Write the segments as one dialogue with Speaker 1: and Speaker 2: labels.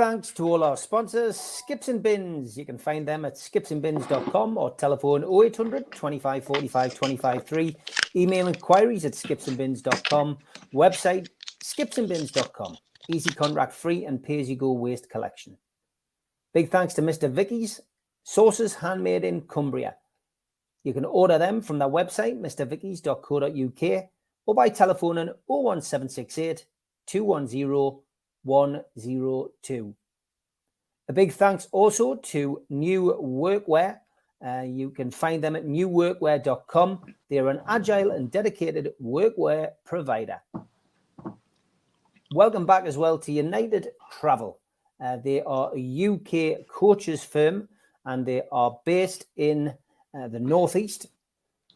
Speaker 1: thanks to all our sponsors, Skips and Bins. You can find them at skipsandbins.com or telephone 0800 25 45 25 3. Email inquiries at skipsandbins.com. Website skipsandbins.com. Easy contract free and pay-as-you-go waste collection. Big thanks to Mr. Vicky's Sauces Handmade in Cumbria. You can order them from their website, mrvickys.co.uk, or by telephoning 01768 210 102. A big thanks also to New Workwear. You can find them at newworkwear.com. They're an agile and dedicated workwear provider. Welcome back as well to United Travel. They are a UK coaches firm and they are based in the Northeast.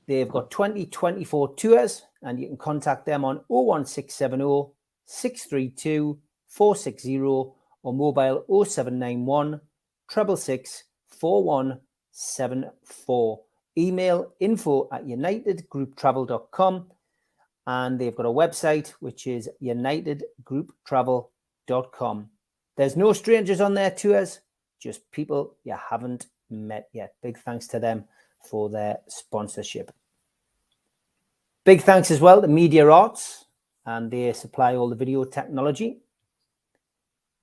Speaker 1: They've got 2024 tours and you can contact them on 01670 632 460 or mobile 0791 666 4174. Email info@unitedgrouptravel.com and they've got a website which is unitedgrouptravel.com. There's no strangers on their tours, just people you haven't met yet. Big thanks to them for their sponsorship. Big thanks as well to Media Arts, and they supply all the video technology.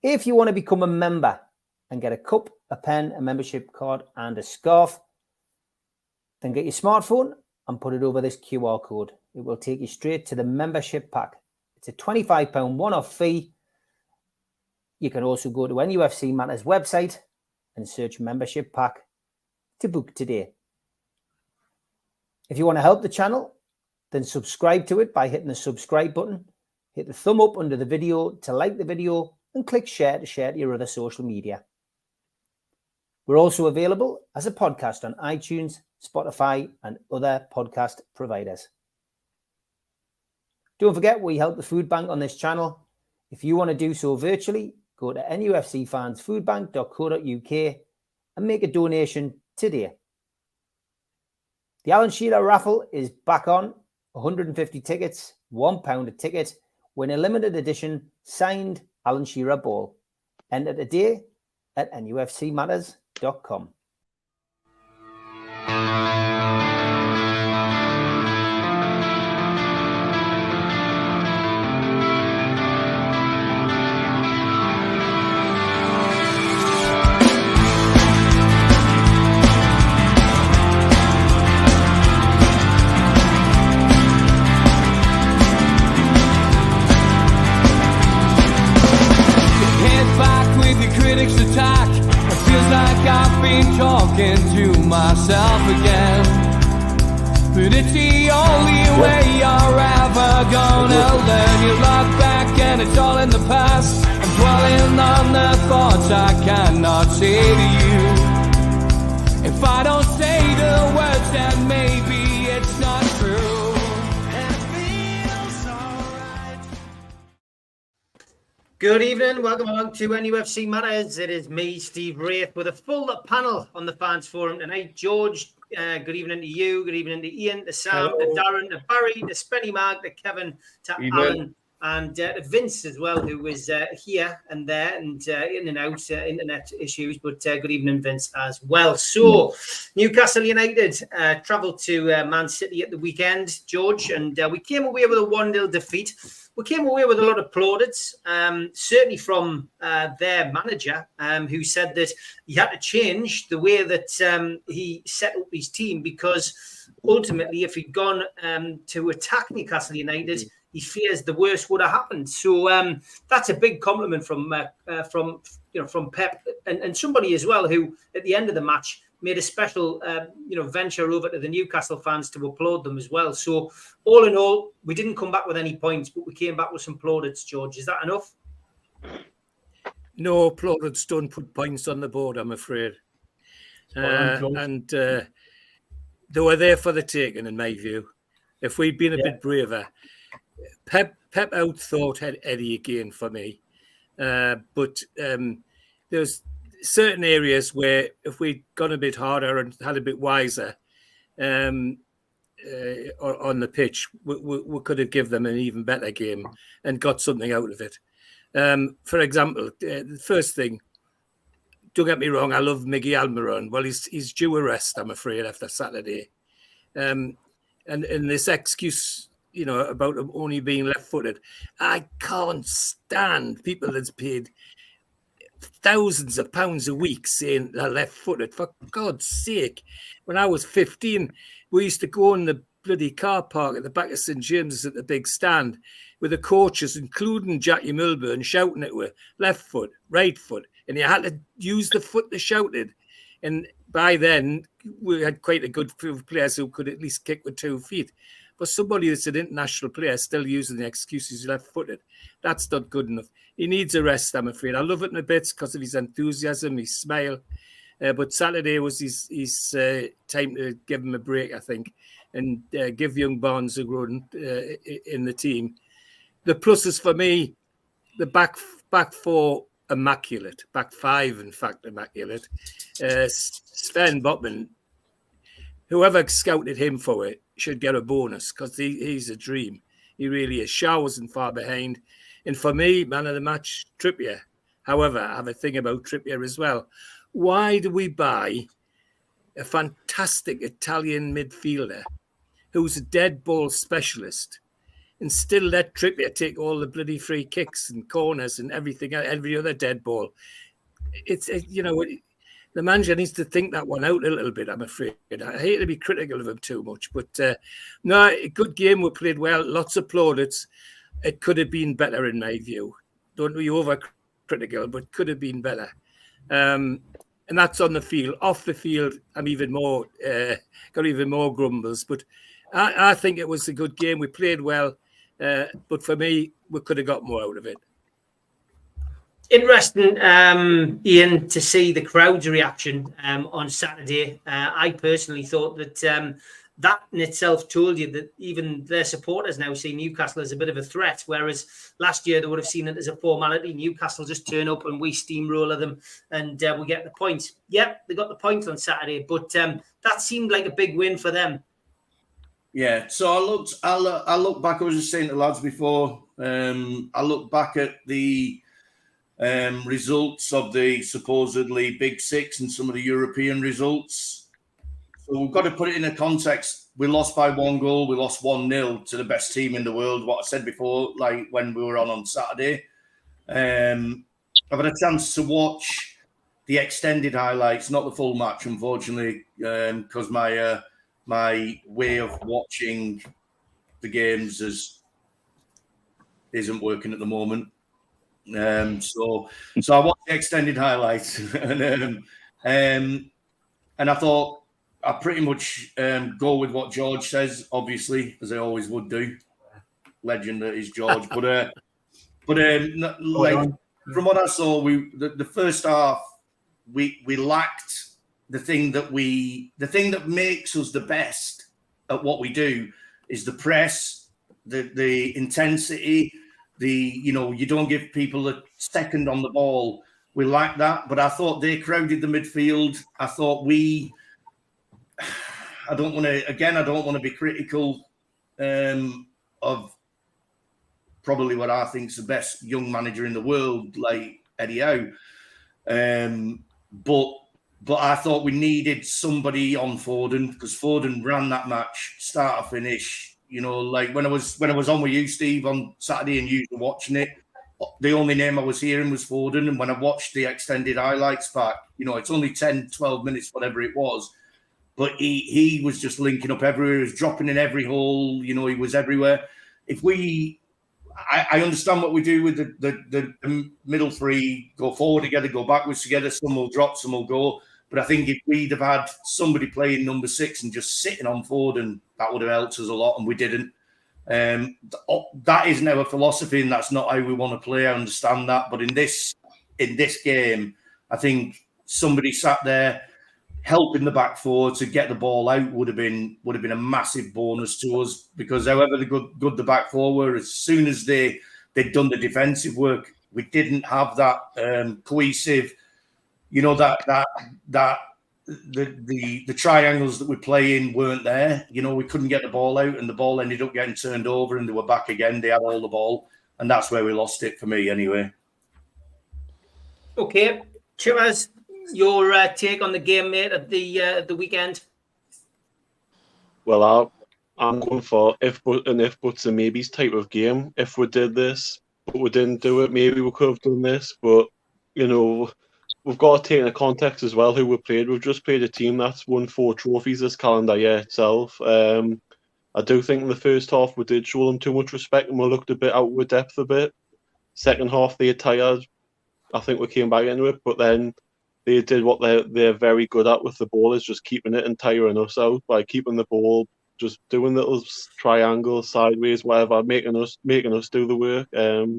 Speaker 1: If you want to become a member and get a cup, a pen, a membership card, and a scarf, then get your smartphone and put it over this QR code. It will take you straight to the membership pack. It's a £25 one-off fee. You can also go to NUFC Matters website and search membership pack to book today. If you want to help the channel, then subscribe to it by hitting the subscribe button. Hit the thumb up under the video to like the video and click share to share to your other social media. We're also available as a podcast on iTunes, Spotify, and other podcast providers. Don't forget, we help the food bank on this channel. If you want to do so virtually, go to nufcfansfoodbank.co.uk and make a donation today. The Alan Shearer raffle is back on. 150 tickets, £1 a ticket. Win a limited edition signed Alan Shearer ball. Enter today at nufcmatters.com.
Speaker 2: Critics attack. It feels like I've been talking to myself again. But it's the only way you're ever gonna learn. You look back and it's all in the past. I'm dwelling on the thoughts I cannot say to you. If I don't say the words, then maybe it's not true.
Speaker 1: Good evening, welcome along to NUFC Matters. It is me, Steve Wraith, with a full panel on the fans forum tonight. George, good evening to you, good evening to Ian, to Sam, hello, to Darren, to Barry, to Spenny Mark, to Kevin, to Alan, and to Vince as well, who was here and there and in and out, internet issues, but good evening, Vince, as well. So, Newcastle United travelled to Man City at the weekend, George, and we came away with a 1-0 defeat. We came away with a lot of plaudits, certainly from their manager, who said that he had to change the way that he set up his team because ultimately, if he'd gone to attack Newcastle United, he fears the worst would have happened. So that's a big compliment from Pep and somebody as well who, at the end of the match, made a special, venture over to the Newcastle fans to applaud them as well. So all in all, we didn't come back with any points, but we came back with some plaudits, George. Is that enough?
Speaker 3: No, plaudits don't put points on the board, I'm afraid. And they were there for the taking, in my view. If we'd been a bit braver, Pep out-thought Eddie again for me. But there's certain areas where if we'd gone a bit harder and had a bit wiser on the pitch, we could have given them an even better game and got something out of it. For example, the first thing, don't get me wrong, I love Miggy Almiron. Well, he's due a rest, I'm afraid, after Saturday. And this excuse, about him only being left-footed, I can't stand people that's paid thousands of pounds a week saying they're left-footed. For God's sake, when I was 15, we used to go in the bloody car park at the back of St James's at the big stand with the coaches, including Jackie Milburn, shouting at her, left foot, right foot. And you had to use the foot they shouted. And by then, we had quite a good few players who could at least kick with 2 feet. But somebody that's an international player still using the excuse he's left-footed, that's not good enough. He needs a rest, I'm afraid. I love it in a bit because of his enthusiasm, his smile. But Saturday was his time to give him a break, I think, and give young Barnes a run in the team. The pluses for me, the back four, immaculate. Back five, in fact, immaculate. Sven Botman, whoever scouted him for it, should get a bonus because he's a dream. He really is. Shaw wasn't far behind. And for me, man of the match, Trippier. However, I have a thing about Trippier as well. Why do we buy a fantastic Italian midfielder who's a dead ball specialist and still let Trippier take all the bloody free kicks and corners and everything, every other dead ball? The manager needs to think that one out a little bit, I'm afraid. I hate to be critical of him too much, but no, a good game. We played well, lots of plaudits. It could have been better in my view. Don't be over-critical, but could have been better. And that's on the field. Off the field, I'm even more, got even more grumbles. But I think it was a good game. We played well, but for me, we could have got more out of it.
Speaker 1: Interesting, Ian, to see the crowd's reaction on Saturday. I personally thought that that in itself told you that even their supporters now see Newcastle as a bit of a threat, whereas last year they would have seen it as a formality. Newcastle just turn up and we steamroller them and we get the points. Yep, they got the point on Saturday, but that seemed like a big win for them.
Speaker 4: Yeah, so I look back, I was just saying to lads before, I look back at the results of the supposedly Big Six and some of the European results. So we've got to put it in a context. We lost by 1 goal. We lost 1-0 to the best team in the world. What I said before, like when we were on Saturday. I've had a chance to watch the extended highlights, not the full match, unfortunately, because my way of watching the games isn't working at the moment. So I watched the extended highlights, and I thought I pretty much go with what George says, obviously, as I always would do. Legend that is George, but like from what I saw, the first half we lacked the thing that makes us the best at what we do is the press, the intensity. You don't give people a second on the ball. We lack that, but I thought they crowded the midfield. I thought I don't want to be critical of probably what I think is the best young manager in the world, like Eddie Howe. But I thought we needed somebody on Foden because Foden ran that match start to finish. Like when I was on with you, Steve, on Saturday and you were watching it, the only name I was hearing was Foden. And when I watched the extended highlights back, it's only 10, 12 minutes, whatever it was. But he was just linking up everywhere. He was dropping in every hole. He was everywhere. I understand what we do with the middle three, go forward together, go backwards together. Some will drop, some will go. But I think if we'd have had somebody playing number 6 and just sitting on Foden, that would have helped us a lot, and we didn't. That isn't our philosophy, and that's not how we want to play. I understand that, but in this game, I think somebody sat there helping the back four to get the ball out would have been a massive bonus to us, because however good the back four were, as soon as they'd done the defensive work, we didn't have that cohesive. That the triangles that we play in weren't there. We couldn't get the ball out, and the ball ended up getting turned over, and they were back again. They had all the ball, and that's where we lost it for me, anyway.
Speaker 1: Okay, Chivas, your take on the game, mate, at the weekend?
Speaker 5: Well, I'm going for if buts and maybes type of game. If we did this, but we didn't do it, maybe we could have done this. But you know, we've got to take into context as well who we played. We've just played a team that's won 4 trophies this calendar year itself. I do think in the first half we did show them too much respect and we looked a bit out of depth a bit. Second half they tired. I think we came back into it, but then they did what they're very good at with the ball, is just keeping it and tiring us out by keeping the ball, just doing little triangles, sideways, whatever, making us do the work.
Speaker 4: Chippers,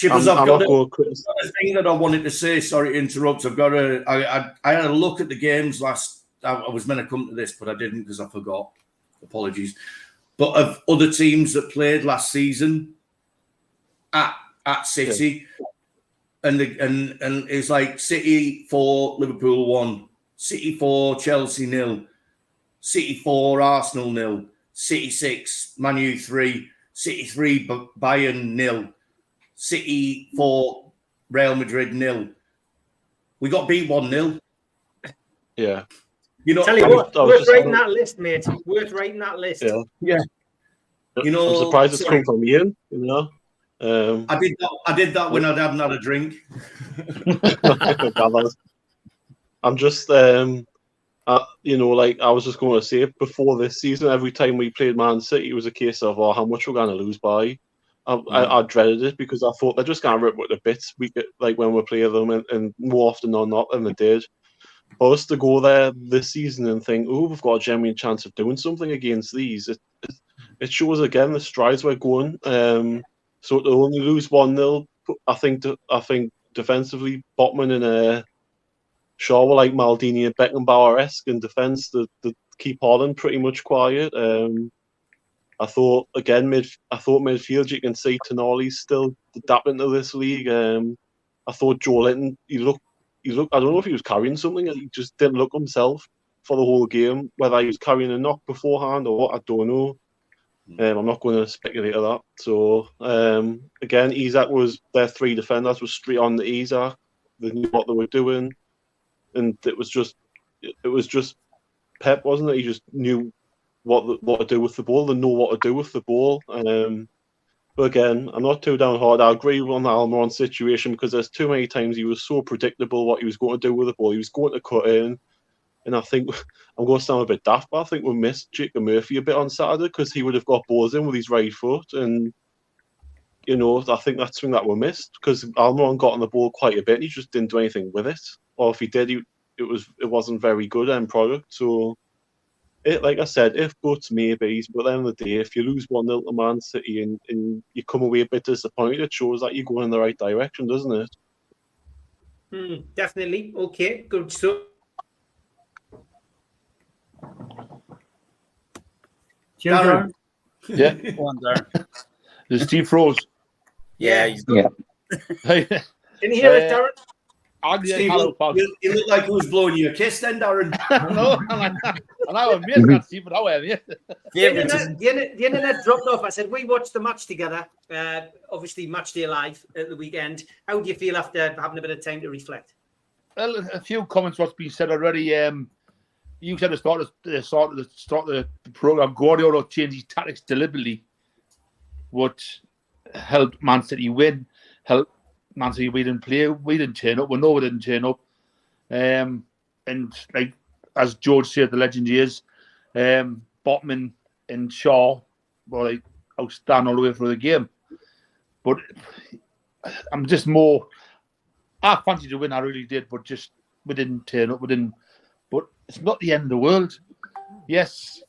Speaker 5: I'm
Speaker 4: I've
Speaker 5: not
Speaker 4: got
Speaker 5: going to
Speaker 4: a thing that I wanted to say. Sorry to interrupt. I had a look at the games last. I was meant to come to this, but I didn't because I forgot. Apologies. But of other teams that played last season at City, and it's like City 4, Liverpool 1, City 4, Chelsea 0, City 4, Arsenal 0, City 6, Man U 3, City 3, Bayern 0, City 4, Real Madrid 0. We got beat 1-0.
Speaker 5: Yeah.
Speaker 1: You know, tell you what, worth writing that list, mate. Worth writing that list.
Speaker 4: Yeah. You know,
Speaker 5: I'm surprised it's come from Ian. You know,
Speaker 4: I did that when I hadn't had a drink.
Speaker 5: I'm just, you know, like I was just going to say, before this season, every time we played Man City, it was a case of, oh, how much we're going to lose by. I dreaded it because I thought they're just going to rip with the bits like when we play them, and more often than not, than they did. For us to go there this season and think, oh, we've got a genuine chance of doing something against these, it shows again the strides we're going. So to only lose 1-0, I think defensively, Botman and Shaw were like Maldini and Beckenbauer-esque in defence. The keep Holland pretty much quiet. I thought midfield, you can see Tonali's still adapting to this league. I thought Joe Linton, he looked. I don't know if he was carrying something. He just didn't look himself for the whole game. Whether he was carrying a knock beforehand or what, I don't know. I'm not going to speculate on that. So again, Isak was their 3 defenders was straight on the Isak. They knew what they were doing, and it was just Pep, wasn't it? He just knew what to do with the ball. They know what to do with the ball. But again, I'm not too downhearted. I agree on the Almiron's situation because there's too many times he was so predictable what he was going to do with the ball. He was going to cut in. And I think, I'm going to sound a bit daft, but I think we missed Jacob Murphy a bit on Saturday because he would have got balls in with his right foot. And, you know, I think that's something that we missed because Almiron got on the ball quite a bit and he just didn't do anything with it. Or if he did, it wasn't very good end product. So, like I said, if buts, maybes, but at the end of the day, if you lose 1-0 to Man City and you come away a bit disappointed, it shows that you're going in the right direction, doesn't it?
Speaker 1: Definitely. Okay, good stuff.
Speaker 6: Darren.
Speaker 7: Yeah.
Speaker 6: Go on, Darren.
Speaker 7: There's Steve froze.
Speaker 1: Yeah, he's good.
Speaker 7: Can
Speaker 1: you hear it, Darren?
Speaker 4: Steve, you look like he was blowing you a kiss then, Darren.
Speaker 7: No, and I was amazed that Steve, but how are you?
Speaker 1: The internet dropped off. I said, we watched the match together. Obviously, match day live at the weekend. How do you feel after having a bit of time to reflect?
Speaker 7: Well, a few comments what's been said already. You said at the start of the program, Guardiola changed his tactics deliberately, which helped Man City win, helped Man City. We didn't play, we didn't turn up. We know we didn't turn up. And like as George said, the legend he is, Botman and Shaw were like outstanding all the way through the game. But I'm just more. I fancied to win, I really did, but just we didn't turn up. But it's not the end of the world. Yes,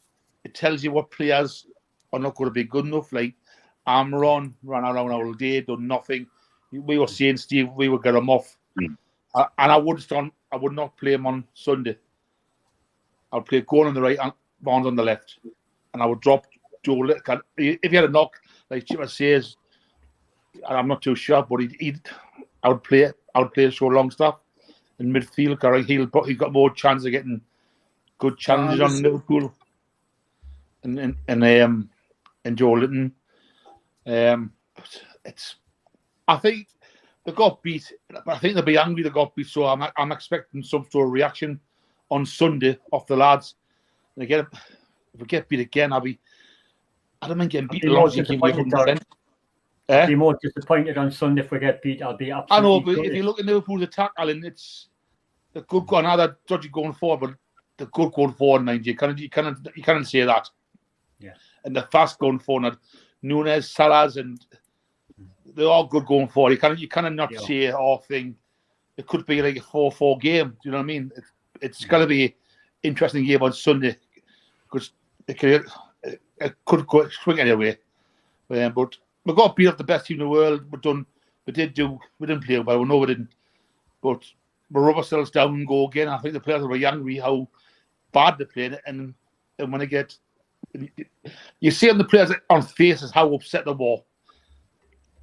Speaker 7: it tells you what players are not going to be good enough. Like Almiron ran around all day, done nothing. We were saying, Steve, we would get him off. And I would not play him on Sunday. I would play Gordon on the right and Barnes on the left. And I would drop Joe. If he had a knock, like Chipper says, I'm not too sure, but I would play Shaw Longstaff in midfield. He got more chance of getting good challenges on Liverpool. And Joe Linton. I think they got beat. I think they'll be angry they got beat. So I'm expecting some sort of reaction on Sunday off the lads. And again, if we get beat again, I don't mind getting beat.
Speaker 6: I'll be more disappointed, Darren. I'll be more disappointed on Sunday if we get beat. I'll be absolutely.
Speaker 7: I know, but if you look at Liverpool's attack, Alan, they're good going. Now they're dodgy going forward, but they're good going forward. Mind you can't say that.
Speaker 6: Yeah. And
Speaker 7: they're fast going forward. Nunes, Salas, and they're all good going forward. You cannot say thing. It could be like a 4-4 game. Do you know what I mean? It's going to be an interesting game on Sunday because it could go swing anyway. But we got beat up the best team in the world. We didn't play well. We know we didn't. But we rub ourselves down and go again. I think the players were angry how bad they played, and when they get, you see on the players on faces how upset they were.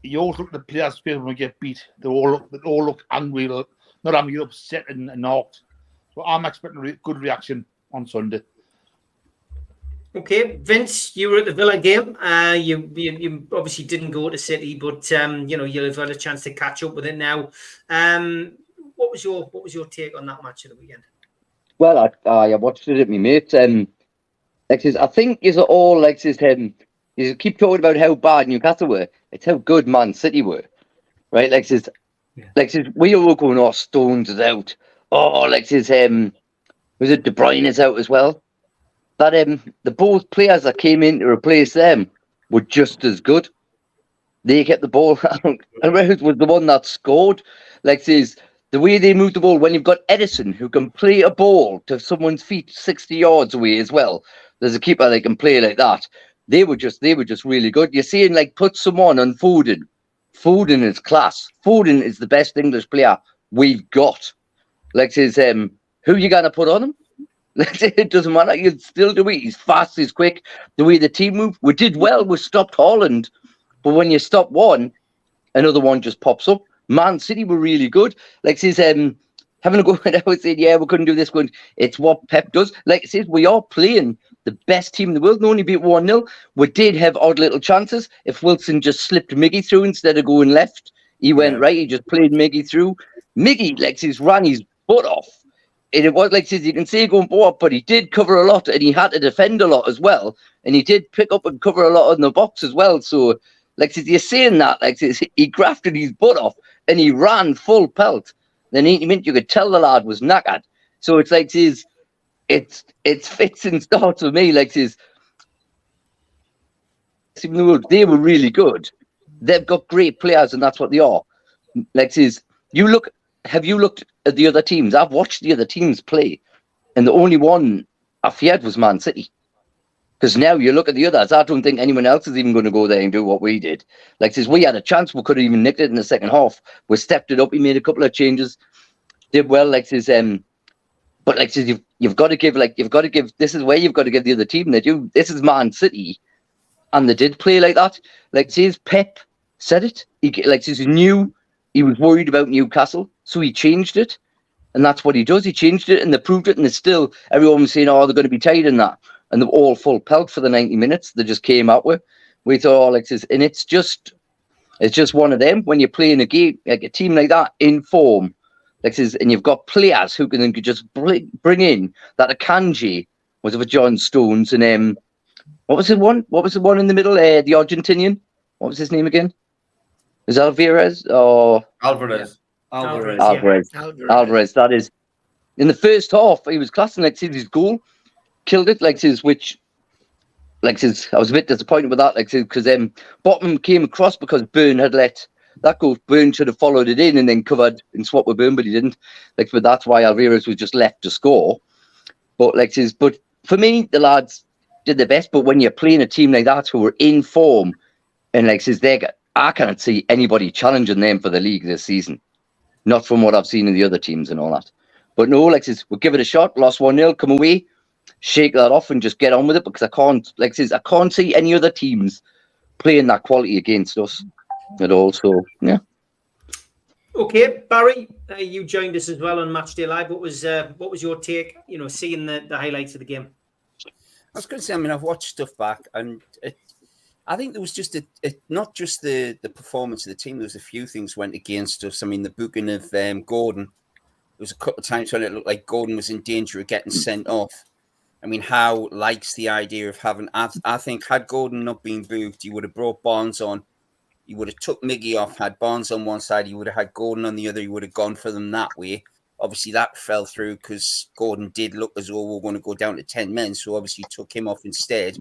Speaker 7: You always look at the players' faces when we get beat. They all look angry, not angry, upset and knocked. So I'm expecting a good reaction on Sunday.
Speaker 1: Okay, Vince, you were at the Villa game. You obviously didn't go to City, but you've had a chance to catch up with it now. What was your take on that match of the weekend?
Speaker 8: Well, I watched it with my mates. I think is all you keep talking about how bad Newcastle were. It's how good Man City were, right? We all going, oh, Stones is out. Oh, was it De Bruyne is out as well? But the both players that came in to replace them were just as good. They kept the ball. And Rose was the one that scored. The way they moved the ball, when you've got Edison who can play a ball to someone's feet 60 yards away as well. There's a keeper that can play like that. They were just really good. You're seeing put someone on Foden. Foden is class. Foden is the best English player we've got. Who you gonna put on him? It doesn't matter. You'd still do it. He's fast. He's quick. The way the team moved, we did well. We stopped Haaland, but when you stop one, another one just pops up. Man City were really good. Having a go at it, saying, yeah, we couldn't do this. It's what Pep does. Like I said, we are playing the best team in the world. We only beat 1-0. We did have odd little chances. If Wilson just slipped Miggy through instead of going left, he went right. He just played Miggy through. Miggy, ran his butt off. And it was you can see going forward, but he did cover a lot and he had to defend a lot as well. And he did pick up and cover a lot in the box as well. So, you're saying that, he grafted his butt off and he ran full pelt. Then he meant you could tell the lad was knackered. So it's it's fits and starts with me. They were really good. They've got great players, and that's what they are. Have you looked at the other teams? I've watched the other teams play, and the only one I feared was Man City. Because now you look at the others, I don't think anyone else is even going to go there and do what we did. We had a chance, we could have even nicked it in the second half. We stepped it up. He made a couple of changes, did well. But you've got to give. This is where you've got to give the other team. This is Man City, and they did play like that. Pep said it. He knew he was worried about Newcastle, so he changed it, and that's what he does. He changed it, and they proved it. And it's still everyone was saying, "Oh, they're going to be tight in that." And they're all full pelt for the 90 minutes. They just came out with. We thought, and it's just one of them. When you're playing a game, a team like that in form, and you've got players who can just bring in that Akanji was of a John Stones and what was the one? What was the one in the middle? The Argentinian. What was his name again? Is Alvarez or
Speaker 4: Alvarez?
Speaker 8: Alvarez. That is. In the first half, he was classing his goal. Killed it, which I was a bit disappointed with that, because Bottom came across because Byrne had let that go. Byrne should have followed it in and then covered and swapped with Byrne, but he didn't. But that's why Alvarez was just left to score. But but for me, the lads did their best. But when you're playing a team like that who are in form, and I can't see anybody challenging them for the league this season. Not from what I've seen in the other teams and all that. But no, we'll give it a shot. Lost 1-0, come away. Shake that off and just get on with it, because I can't see any other teams playing that quality against us at all. So yeah.
Speaker 1: Okay, Barry, you joined us as well on Matchday Live. What was your take? Seeing the highlights of the game.
Speaker 9: I was going to say, I've watched stuff back, and I think there was just not just the performance of the team. There was a few things went against us. I mean, the booking of Gordon. There was a couple of times when it looked like Gordon was in danger of getting sent off. I mean, Howe likes the idea of having. I think had Gordon not been booed, he would have brought Barnes on. He would have took Miggy off. Had Barnes on one side, he would have had Gordon on the other. He would have gone for them that way. Obviously, that fell through because Gordon did look as though we were going to go down to 10 men. So obviously, took him off instead.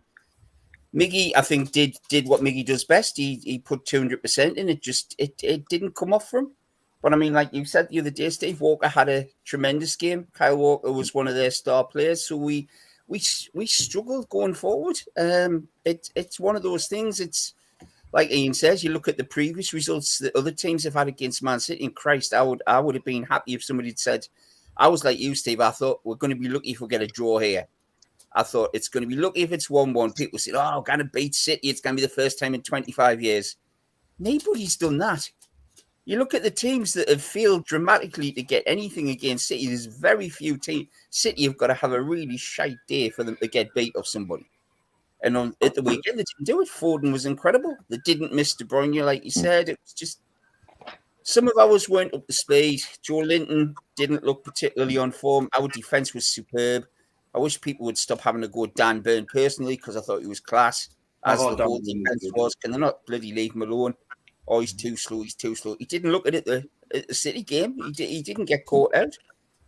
Speaker 9: Miggy, I think, did what Miggy does best. He put 200% in. It didn't come off for him. But I mean, like you said the other day, Steve Walker had a tremendous game. Kyle Walker was one of their star players. So we struggled going forward. It's one of those things. It's like Ian says. You look at the previous results that other teams have had against Man City. And Christ, I would have been happy if somebody had said, I was like you, Steve. I thought we're going to be lucky if we get a draw here. I thought it's going to be lucky if it's 1-1. People said, oh, we're going to beat City. It's going to be the first time in 25 years. Nobody's done that. You look at the teams that have failed dramatically to get anything against City. There's very few teams. City have got to have a really shite day for them to get beat off somebody. And at the weekend, they didn't do it. Foden was incredible. They didn't miss De Bruyne, like you said. It was just some of ours weren't up to speed. Joe Linton didn't look particularly on form. Our defence was superb. I wish people would stop having to go Dan Burn personally because I thought he was class. As the whole defence was. Can they not bloody leave him alone? Oh, he's too slow. He's too slow. He didn't look at it the City game. He didn't get caught out.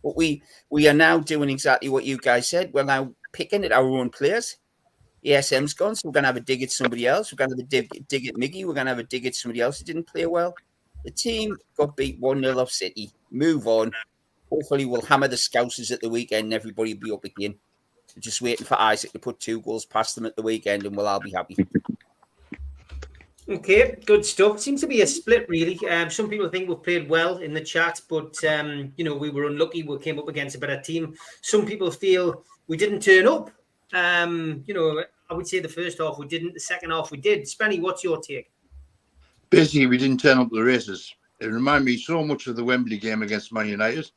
Speaker 9: But we are now doing exactly what you guys said. We're now picking at our own players. ESM's gone, so we're going to have a dig at somebody else. We're going to have a dig at Miggy. We're going to have a dig at somebody else who didn't play well. The team got beat 1-0 off City. Move on. Hopefully we'll hammer the Scousers at the weekend and everybody will be up again. We're just waiting for Isaac to put 2 goals past them at the weekend and we'll all be happy.
Speaker 1: Okay, good stuff. Seems to be a split, really. Some people think we've played well in the chat, but, we were unlucky. We came up against a better team. Some people feel we didn't turn up. I would say the first half we didn't. The second half we did. Spenny, what's your take?
Speaker 7: Basically, we didn't turn up the races. It reminded me so much of the Wembley game against Man United.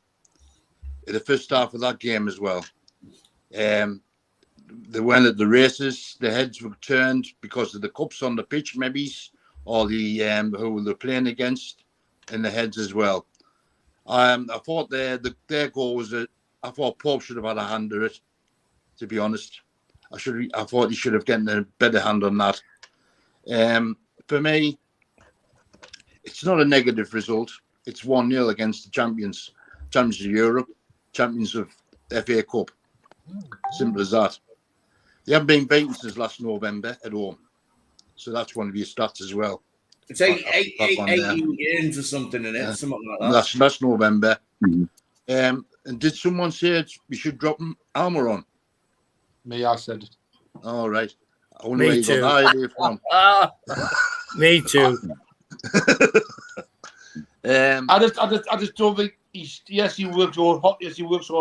Speaker 7: In the first half of that game as well. They went at the races. The heads were turned because of the cups on the pitch, maybe, or the who they're playing against, and the heads as well. I thought their goal was I thought Pope should have had a hand in it. To be honest, I thought he should have gotten a better hand on that. For me, it's not a negative result. It's 1-0 against the champions of Europe, champions of FA Cup. Simple as that. They haven't been beaten since last November at home. So that's one of your stats as well.
Speaker 4: It's 18 games or something in it, something like that.
Speaker 7: That's November. And did someone say we should drop Almiron?
Speaker 10: Me, I said it.
Speaker 7: All right. I
Speaker 3: Me
Speaker 7: you
Speaker 3: too.
Speaker 7: got that idea from.
Speaker 3: Me too.
Speaker 10: I just don't think he works all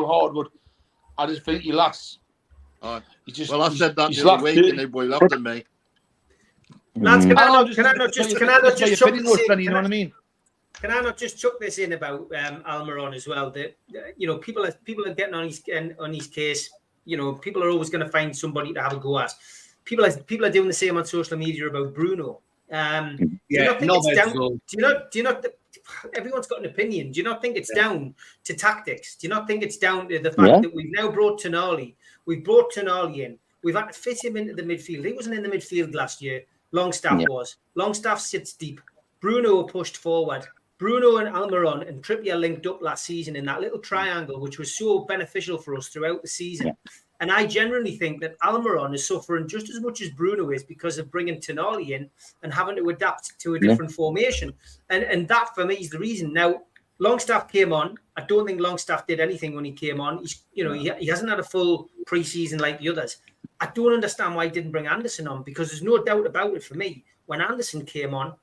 Speaker 10: hard, but I just think he lacks.
Speaker 7: I said that the other week and everybody laughed at me.
Speaker 1: Lads, can I not just chuck this in?
Speaker 7: You know what I mean?
Speaker 1: Can I not just chuck this in about Almiron as well? That people are getting on his case. People are always going to find somebody to have a go at. People are doing the same on social media about Bruno. Do you not everyone's got an opinion. Do you not think it's down to tactics? Do you not think it's down to the fact that we've now brought Tonali? We've brought Tonali in. We've had to fit him into the midfield. He wasn't in the midfield last year. Longstaff was. Longstaff sits deep. Bruno pushed forward. Bruno and Almiron and Trippier linked up last season in that little triangle, which was so beneficial for us throughout the season. And I generally think that Almiron is suffering just as much as Bruno is because of bringing Tonali in and having to adapt to a different formation. And that, for me, is the reason. Now, Longstaff came on. I don't think Longstaff did anything when he came on. He hasn't had a full pre-season like the others. I don't understand why he didn't bring Anderson on, because there's no doubt about it for me. When Anderson came on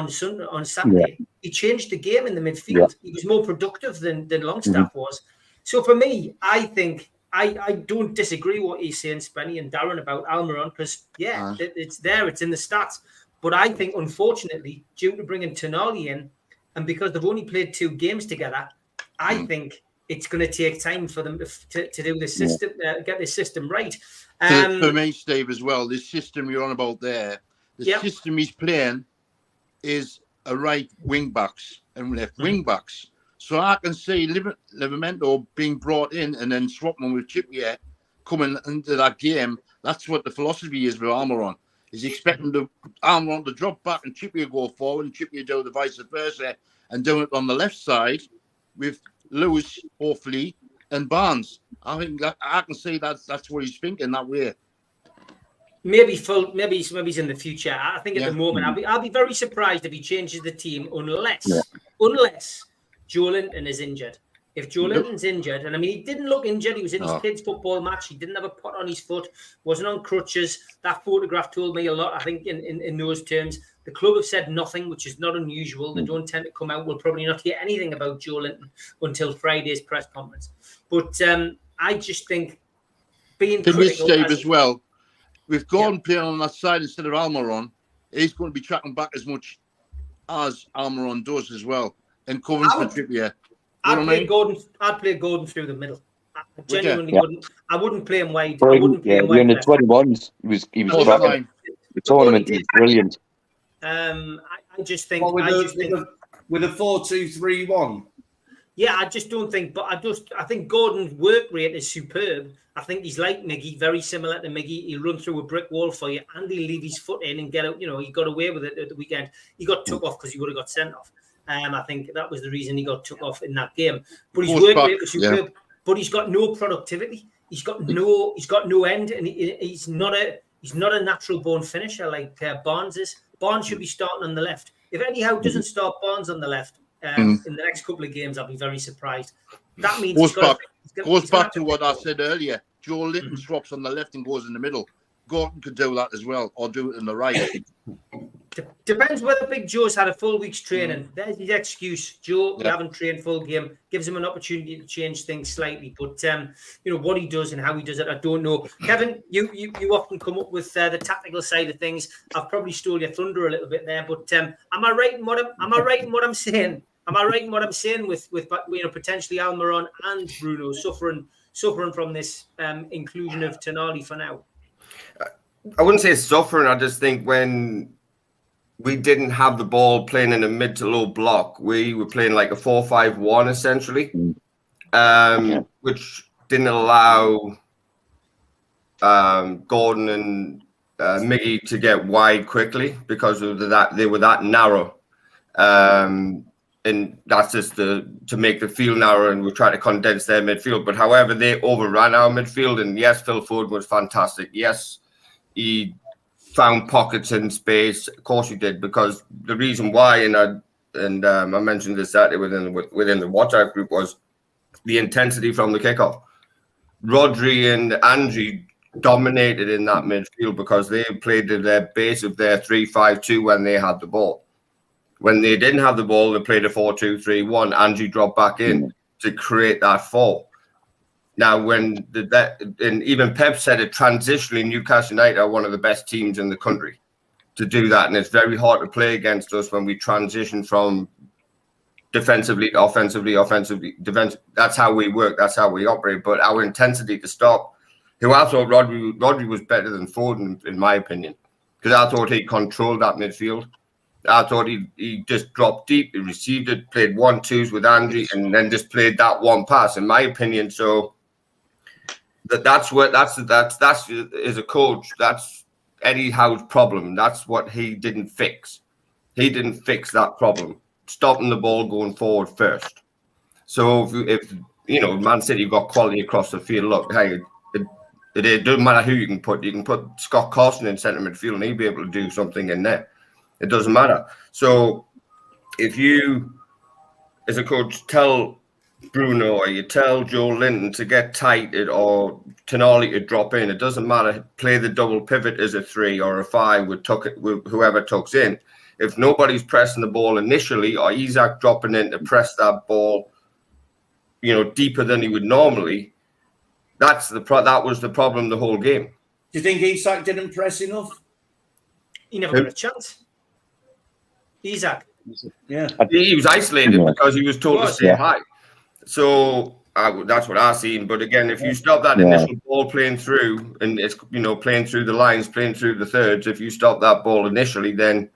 Speaker 1: Saturday, he changed the game in the midfield. He was more productive than Longstaff was. So for me, I think I don't disagree what he's saying, Spenny and Darren, about Almiron, because it's there, it's in the stats. But I think, unfortunately, due to bringing Tonali in, and because they've only played 2 games together, I think it's going to take time for them to do this system, get this system right.
Speaker 7: For me, Steve, as well, this system you're on about there,
Speaker 10: The system he's playing is a right wing backs and left wing backs. So I can see Livramento being brought in and then swapping with Trippier coming into that game. That's what the philosophy is with Almiron. He's expecting Almiron to drop back and Trippier go forward and Trippier do the vice versa and doing it on the left side with Lewis, hopefully, and Barnes. I think that I can see that's what he's thinking that way.
Speaker 1: Maybe he's in the future. I think at the moment I'll be very surprised if he changes the team unless Joe Linton is injured. If Joe Linton's injured, and I mean he didn't look injured, he was in his kids' football match, he didn't have a pot on his foot, wasn't on crutches. That photograph told me a lot, I think, in those terms. The club have said nothing, which is not unusual. They don't tend to come out. We'll probably not hear anything about Joe Linton until Friday's press conference. But I just think being critical
Speaker 10: as well. With Gordon playing on that side instead of Almiron, he's going to be tracking back as much as Almiron does as well, and covering for Trippier.
Speaker 1: I'd play Gordon through the middle. I genuinely wouldn't. I wouldn't play him wide. I wouldn't play him wide.
Speaker 8: In the 21s, he was cracking. The tournament is brilliant.
Speaker 1: I just think
Speaker 4: with a 4-2-3-1.
Speaker 1: Yeah, I just don't think. But I think Gordon's work rate is superb. I think he's like Miggy, very similar to Miggy. He'll run through a brick wall for you, and he'll leave his foot in and get out. You know, he got away with it at the weekend. He got took off because he would have got sent off. I think that was the reason he got took off in that game. But his work rate was superb. But he's got no productivity. He's got no end, and he's not a natural born finisher like Barnes is. Barnes should be starting on the left. If Eddie Howe doesn't start Barnes on the left in the next couple of games, I'll be very surprised. That means
Speaker 10: goes back to what I said earlier. Joe Linton swaps on the left and goes in the middle. Gordon could do that as well, or do it in the right.
Speaker 1: Depends whether Big Joe's had a full week's training. There's his excuse. Joe, we haven't trained full game. Gives him an opportunity to change things slightly. But, what he does and how he does it, I don't know. Kevin, you often come up with the tactical side of things. I've probably stole your thunder a little bit there. But am I right in what I'm saying? Am I right in what I'm saying with potentially Almiron and Bruno suffering from this inclusion of Tonali for now?
Speaker 11: I wouldn't say suffering. I just think when we didn't have the ball playing in a mid to low block, we were playing like a 4-5-1 essentially, which didn't allow Gordon and Miggy to get wide quickly because of that. They were that narrow. And that's just to make the field narrow, and we try to condense their midfield. But however, they overran our midfield. And yes, Phil Foden was fantastic. Yes, he found pockets in space. Of course he did, because the reason why, and I mentioned this Saturday within the WhatsApp group, was the intensity from the kickoff. Rodri and Angie dominated in that midfield because they played to their base of their 3-5-2 when they had the ball. When they didn't have the ball, they played a 4-2-3-1. Angie dropped back in to create that fall. Now, and even Pep said it, transitionally, Newcastle United are one of the best teams in the country to do that. And it's very hard to play against us when we transition from defensively, offensively, defensive. That's how we work. That's how we operate. But our intensity to stop, who I thought Rodri was better than Foden, in my opinion, because I thought he controlled that midfield. I thought he just dropped deep, he received it, played 1-2s with Angie, and then just played that one pass, in my opinion. So that's as a coach, that's Eddie Howe's problem. That's what he didn't fix. He didn't fix that problem, stopping the ball going forward first. So if Man City, you've got quality across the field. Look, hey, it doesn't matter who you can put. You can put Scott Carson in centre midfield, and he'll be able to do something in there. It doesn't matter. So if you, as a coach, tell Bruno or you tell Joe Linton to get tight or Tonali to drop in, it doesn't matter. Play the double pivot as a 3 or a 5 with whoever tucks in. If nobody's pressing the ball initially, or Isak dropping in to press that ball, deeper than he would normally, that was the problem the whole game.
Speaker 4: Do you think Isak didn't press enough?
Speaker 1: He never got a chance. Isak.
Speaker 4: Yeah.
Speaker 11: He was isolated because he was told to stay high. So that's what I seen. But again, if you stop that initial ball playing through, and it's playing through the lines, playing through the thirds, if you stop that ball initially, then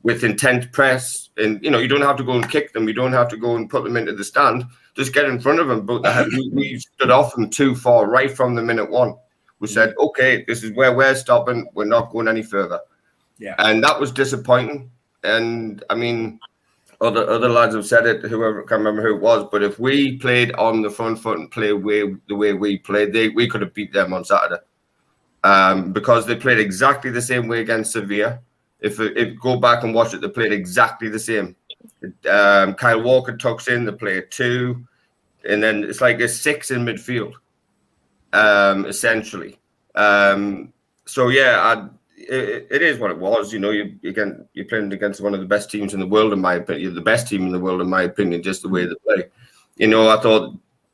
Speaker 11: with intent press, and you don't have to go and kick them, you don't have to go and put them into the stand, just get in front of them. But we stood off them too far right from the minute one. We said, okay, this is where we're stopping. We're not going any further.
Speaker 4: Yeah,
Speaker 11: and that was disappointing. And I mean, other lads have said it. Whoever, can't remember who it was, but if we played on the front foot and played the way we played, we could have beat them on Saturday. Because they played exactly the same way against Sevilla. If go back and watch it, they played exactly the same. Kyle Walker tucks in, they play a 2, and then it's like a 6 in midfield, essentially. So yeah, it is what it was. You're playing against one of the best teams in the world, in my opinion. The best team in the world, in my opinion, just the way they play.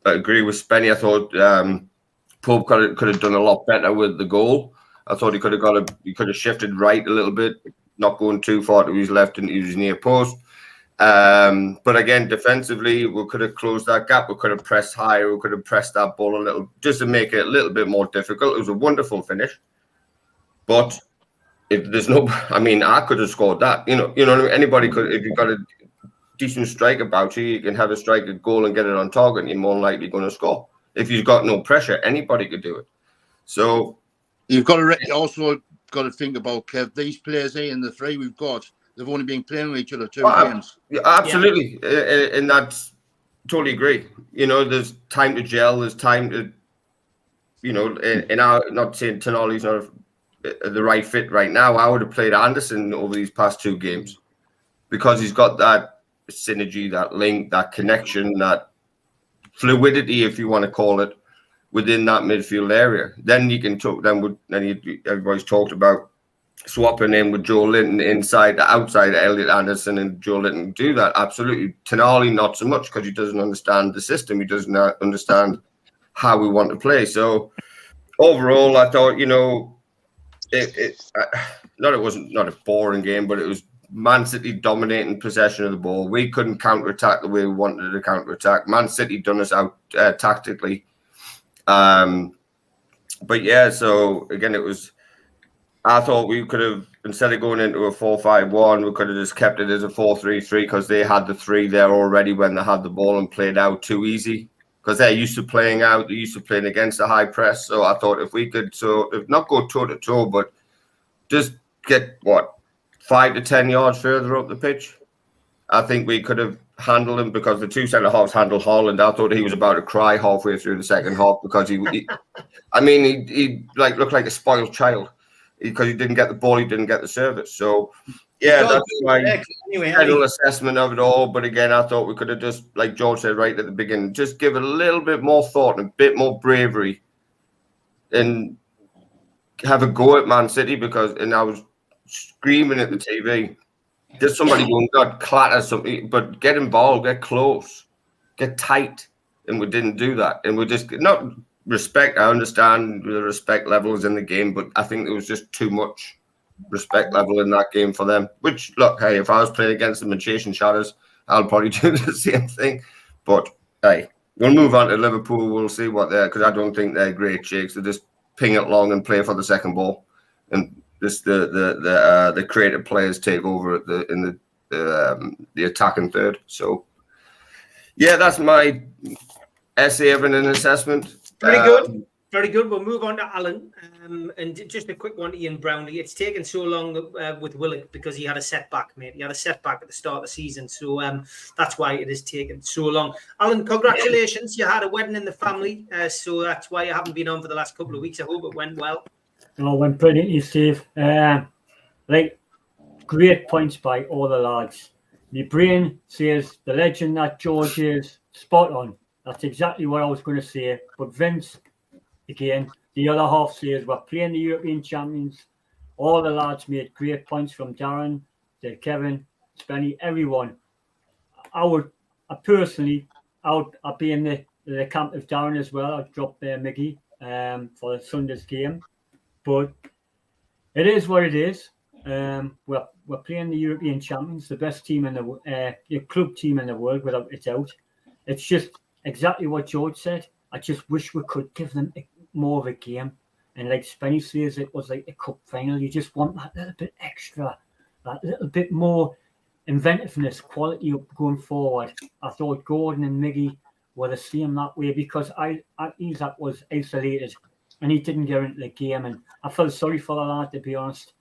Speaker 11: I agree with Spenny. I thought Pope could have done a lot better with the goal. I thought he could have shifted right a little bit, not going too far to his left and his near post. But again, defensively, we could have closed that gap. We could have pressed higher. We could have pressed that ball a little, just to make it a little bit more difficult. It was a wonderful finish, but if there's no, I could have scored that. You know what I mean? Anybody could. If you've got a decent strike about you can have a strike, a goal, and get it on target, and you're more likely going to score. If you've got no pressure, anybody could do it. So
Speaker 10: you've got to also got to think about, Kev, these players here in the 3 we've got. They've only been playing with each other 2 games.
Speaker 11: Yeah, absolutely, and that's totally agree. There's time to gel. There's time to, in our, not saying Tonali's not the right fit right now. I would have played Anderson over these past 2 games because he's got that synergy, that link, that connection, that fluidity, if you want to call it, within that midfield area. Then you can talk. Everybody's talked about swapping in with Joe Linton inside to outside Elliot Anderson and Joe Linton do that. Absolutely. Tonali, not so much because he doesn't understand the system. He doesn't understand how we want to play. So overall, I thought, it wasn't not a boring game, but it was Man City dominating possession of the ball. We couldn't counter-attack the way we wanted to counter-attack. Man City done us out tactically. But yeah, so again, I thought we could have, instead of going into a 4-5-1, we could have just kept it as a 4-3-3 because they had the 3 there already when they had the ball and played out too easy because they're used to playing out. They're used to playing against a high press. So I thought if we could, if not go toe-to-toe, but just get, 5 to 10 yards further up the pitch, I think we could have handled him because the 2 centre-halves handled Haaland. I thought he was about to cry halfway through the second half because he looked like a spoiled child. Because he didn't get the ball, he didn't get the service. So, yeah, that's my general assessment of it all. But again, I thought we could have just, like George said right at the beginning, just give it a little bit more thought and a bit more bravery and have a go at Man City and I was screaming at the TV. There's somebody going, God, clatter something, but get involved, get close, get tight. And we didn't do that. And we just, not respect, I understand the respect levels in the game, but I think there was just too much respect level in that game for them. Which, look, hey, if I was playing against them and chasing shadows, I'll probably do the same thing. But hey, we'll move on to Liverpool. We'll see what they're, because I don't think they're great shakes. They just ping it long and play for the second ball, and just the creative players take over in the attacking third. So yeah, that's my essay of an assessment.
Speaker 1: Very good. Very good. We'll move on to Alan. And just a quick one to Ian Brownlee. It's taken so long with Willock because he had a setback, mate. He had a setback at the start of the season. So that's why it has taken so long. Alan, congratulations. You had a wedding in the family. So that's why you haven't been on for the last couple of weeks. I hope it went well.
Speaker 6: No, went brilliantly, Steve. Great points by all the lads. My brain says the legend that George is spot on. That's exactly what I was going to say. But Vince, again, the other half says we're playing the European champions. All the lads made great points from Darren to Kevin, Spenny, everyone. I'd be in the camp of Darren as well. I'd drop Mickey for the Sunday's game. But it is what it is. We're playing the European champions, the best team in the club team in the world, without a doubt. It's just exactly what George said. I just wish we could give them more of a game. And like Spenny says, it was like a cup final. You just want that little bit extra, that little bit more inventiveness, quality up going forward. I thought Gordon and Miggy were the same that way because Isaac was isolated and he didn't get into the game. And I felt sorry for the lad, to be honest.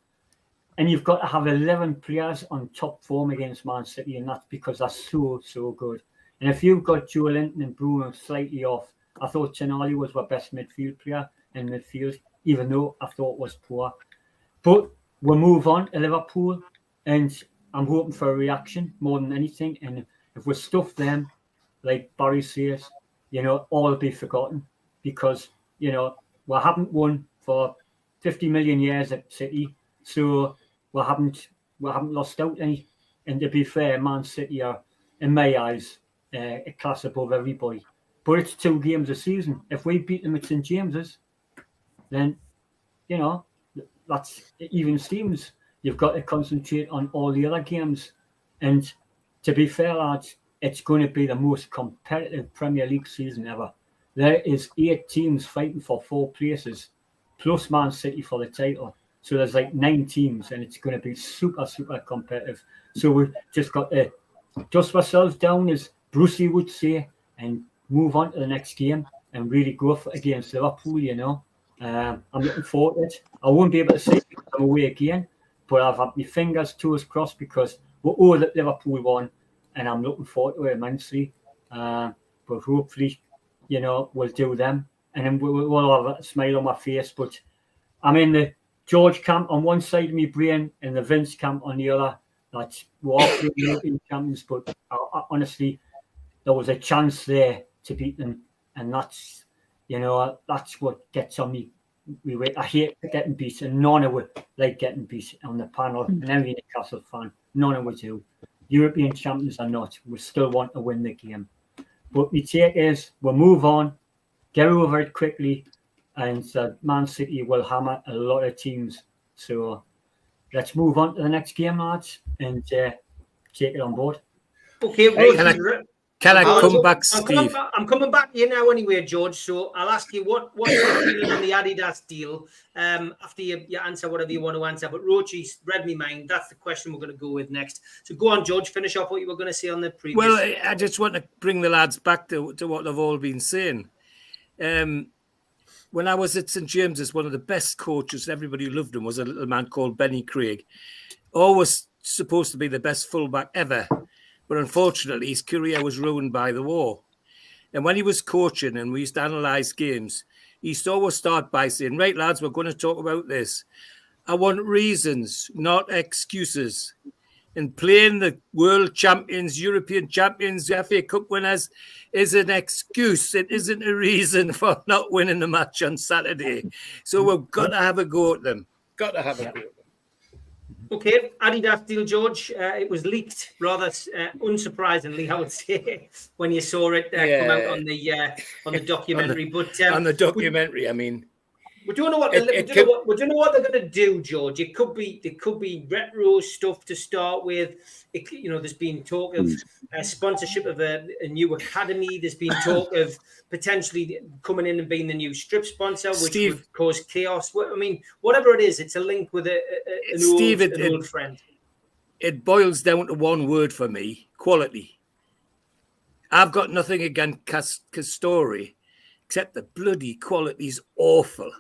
Speaker 6: And you've got to have 11 players on top form against Man City, and that's because they're so good. And if you've got Joe Linton and Bruno slightly off, I thought Tonali was our best midfield player in midfield, even though I thought was poor. But we'll move on to Liverpool, and I'm hoping for a reaction more than anything. And if we stuff them, like Barry says, all will be forgotten because, we haven't won for 50 million years at City, so we haven't lost out any. And to be fair, Man City are, in my eyes, a class above everybody. But it's 2 games a season. If we beat them at St James's, then, that's even Stevens. You've got to concentrate on all the other games. And to be fair, lads, it's going to be the most competitive Premier League season ever. There is 8 teams fighting for 4 places, plus Man City for the title. So there's like 9 teams, and it's going to be super competitive. So we've just got to dust ourselves down, as Brucey would say, and move on to the next game and really go for it against Liverpool, I'm looking forward to it. I won't be able to see it because I'm away again, but I've had my fingers, toes crossed because we're all that Liverpool won, and I'm looking forward to it immensely. But hopefully, we'll do them, and then we'll have a smile on my face. But I'm in the George camp on one side of my brain and the Vince camp on the other. That's we're all European champions, but honestly, there was a chance there to beat them, and that's what gets on me. I hate getting beat, and none of it like getting beat on the panel. And every Newcastle fan, none of us do. European champions or not, we still want to win the game. But my take is we'll move on, get over it quickly, and Man City will hammer a lot of teams. So let's move on to the next game, lads, and take it on board.
Speaker 1: Okay,
Speaker 3: Can I come back, Steve?
Speaker 1: I'm coming back to you now anyway, George. So I'll ask you what's your feeling on the Adidas deal after you answer whatever you want to answer. But Rochi's read me mind. That's the question we're going to go with next. So go on, George. Finish off what you were going to say on the previous.
Speaker 3: Well, I just want to bring the lads back to what they've all been saying. When I was at St James's, one of the best coaches, everybody loved him, was a little man called Benny Craig. Always supposed to be the best fullback ever. But unfortunately, his career was ruined by the war. And when he was coaching and we used to analyse games, he used to always start by saying, right, lads, we're going to talk about this. I want reasons, not excuses. And playing the world champions, European champions, FA Cup winners is an excuse. It isn't a reason for not winning the match on Saturday. So we've got to have a go at them. Got to have a go at them.
Speaker 1: Okay, Adidas deal, George. It was leaked rather unsurprisingly, I would say, when you saw it come out on the documentary.
Speaker 3: On the documentary, I mean.
Speaker 1: We don't know what they're going to do, George. It could be retro stuff to start with. There's been talk of sponsorship of a new academy. There's been talk of potentially coming in and being the new strip sponsor, which would cause chaos. I mean, whatever it is, it's a link with an old friend.
Speaker 3: It boils down to one word for me: quality. I've got nothing against Castori, except the bloody quality's awful.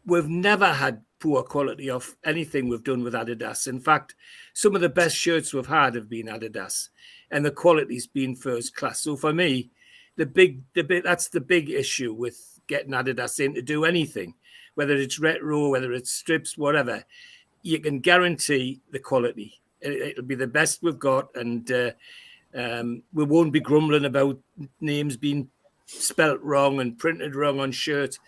Speaker 3: We've never had poor quality of anything we've done with Adidas. In fact, some of the best shirts we've had have been Adidas, and the quality's been first class. So for me, that's the big issue with getting Adidas in to do anything, whether it's retro, whether it's strips, whatever. You can guarantee the quality. It'll be the best we've got, and we won't be grumbling about names being spelt wrong and printed wrong on shirts.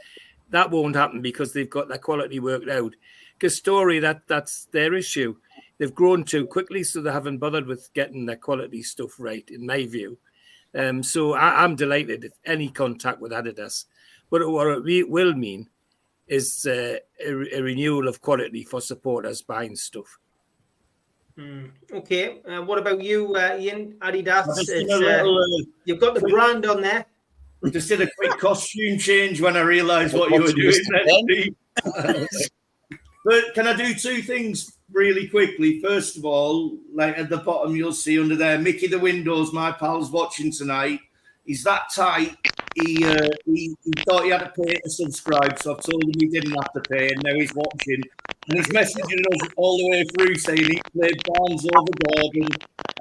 Speaker 3: That won't happen because they've got that quality worked out. Castori, that's their issue. They've grown too quickly, so they haven't bothered with getting their quality stuff right, in my view. So I'm delighted if any contact with Adidas. But what it will mean is a renewal of quality for supporters buying stuff.
Speaker 1: Okay. What about you, Ian? Adidas.
Speaker 4: I just did a little,
Speaker 1: You've got the brand on there.
Speaker 4: just did a quick costume change when I realised what you were doing. But can I do two things really quickly? First of all, like at the bottom, you'll see under there, Mickey the Windows, my pal's watching tonight. He's that tight. He thought he had to pay to subscribe, so I've told him he didn't have to pay, and now he's watching. And he's messaging us all the way through saying he played Barnes over Gordon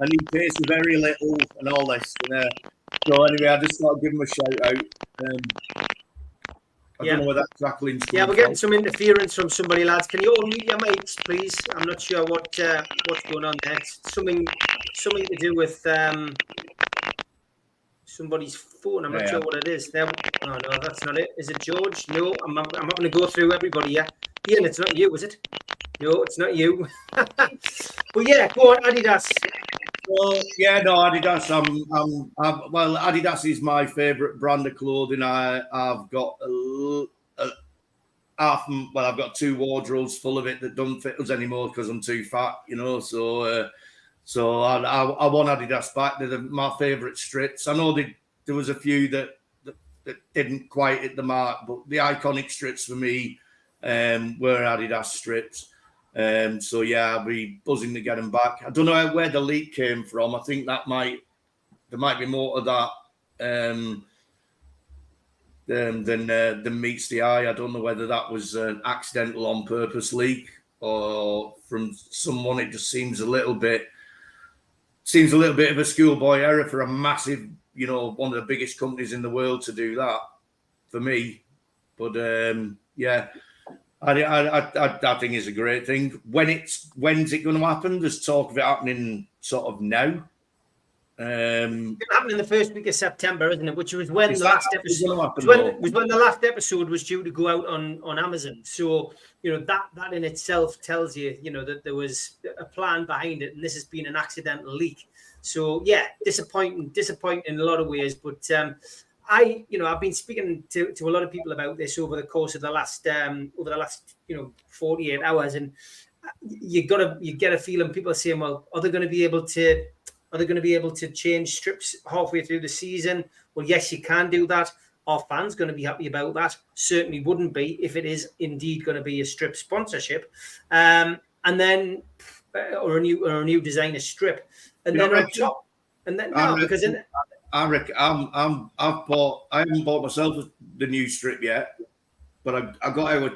Speaker 4: and he pays for very little and all this. So anyway, I just thought I'd give him a shout out. I don't know where that crackling's coming
Speaker 1: we're getting some interference from somebody, lads. Can you all mute your mics, please? I'm not sure what's going on there. It's something to do with somebody's phone. I'm not sure what it is. There. Oh no, that's not it. Is it George? No, I'm not going to go through everybody here. Ian, it's not you, is it? No, it's not you. But yeah, go on, Adidas.
Speaker 4: Well, yeah, no, Adidas. Well, Adidas is my favourite brand of clothing. I've got I've got 2 wardrobes full of it that don't fit us anymore because I'm too fat, you know. So I want Adidas back. They're my favourite strips. I know there was a few that didn't quite hit the mark, but the iconic strips for me were Adidas strips. So yeah, I'll be buzzing to get them back. I don't know where the leak came from. I think there might be more of that than meets the eye. I don't know whether that was an accidental on purpose leak or from someone. It just seems a little bit of a schoolboy error for a massive, you know, one of the biggest companies in the world to do that for me. But yeah. I think it's a great thing. When's it going to happen? There's talk of it happening sort of now.
Speaker 1: It's happening in the first week of September, isn't it? Which was when the last episode when the last episode was due to go out on Amazon. So you know that in itself tells you, you know, that there was a plan behind it, and this has been an accidental leak. So yeah, disappointing in a lot of ways, but. I've been speaking to a lot of people about this over the course of the last 48 hours, and you get a feeling people are saying, well, are they going to be able to change strips halfway through the season? Well, yes, you can do that. Are fans going to be happy about that? Certainly wouldn't be if it is indeed going to be a strip sponsorship, and then or a new designer strip, and then on top, and then no, because in.
Speaker 4: I reckon I haven't bought myself the new strip yet, but I got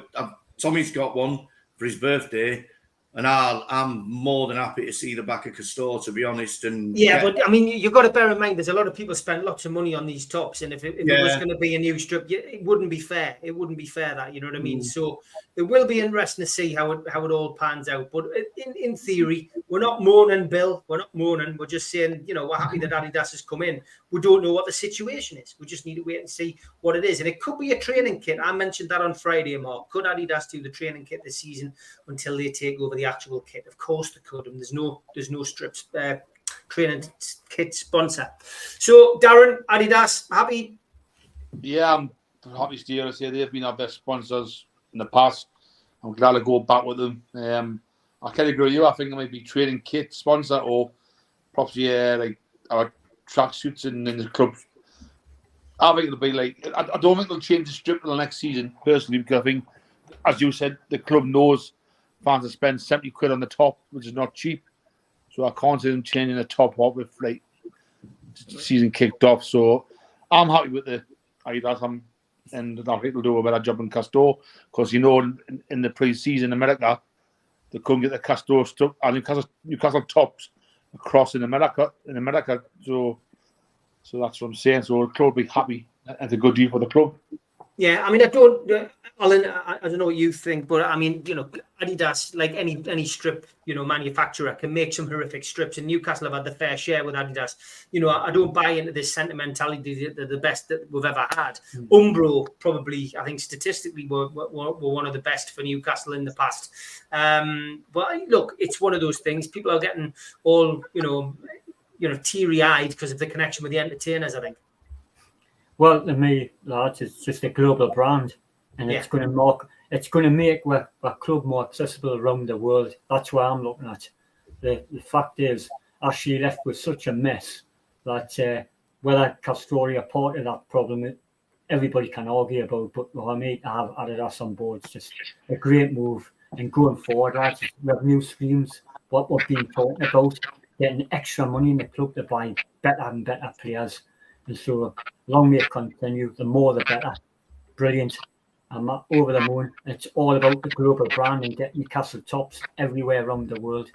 Speaker 4: Tommy's got one for his birthday, and I'm more than happy to see the back of Castor, to be honest. And
Speaker 1: but I mean, you've got to bear in mind there's a lot of people spend lots of money on these tops, and if it was going to be a new strip, it wouldn't be fair. It wouldn't be fair, that, you know what I mean. So it will be interesting to see how it all pans out. But in theory, we're not mourning, Bill. We're not mourning. We're just saying, you know, we're happy that Adidas has come in. We don't know what the situation is. We just need to wait and see what it is. And it could be a training kit. I mentioned that on Friday, Mark. Could Adidas do the training kit this season until they take over the actual kit? Of course they could. And there's no strips training kit sponsor. So Darren, Adidas, happy?
Speaker 7: Yeah, I'm happy to hear. I say they've been our best sponsors in the past. I'm glad to go back with them. I kind of agree with you. I think it might be training kit sponsor or perhaps like our tracksuits in the club. I think it'll be like, I don't think they'll change the strip for the next season, personally, because I think, as you said, the club knows fans have spent 70 quid on the top, which is not cheap. So I can't see them changing the top up if like season kicked off. So I'm happy with the Adidas, and I think they'll do a better job in Castor, because you know in the pre-season in America they couldn't get the Castor stuff and Newcastle tops across in America. So that's what I'm saying. So the club will be happy. It's a good deal for the club.
Speaker 1: Yeah, I mean, Alan, I don't know what you think, but I mean, you know, Adidas, like any strip, you know, manufacturer, can make some horrific strips, and Newcastle have had the fair share with Adidas. You know, I don't buy into this sentimentality that they're the best that we've ever had. Umbro probably, I think, statistically were one of the best for Newcastle in the past. But look, it's one of those things. People are getting all, you know, teary-eyed because of the connection with the entertainers, I think.
Speaker 6: Well, to me, lads, it's just a global brand, and it's going to make our club more accessible around the world. That's what I'm looking at. the fact is, Ashley left with such a mess that whether Castori are part of that problem, everybody can argue about. But for me to have Adidas on board, it's just a great move. And going forward, lads, revenue streams, what we've been talking about, getting extra money in the club to buy better and better players. And so, long may it continue. The more, the better. Brilliant. I'm over the moon. It's all about the global brand and getting Newcastle tops everywhere around the world,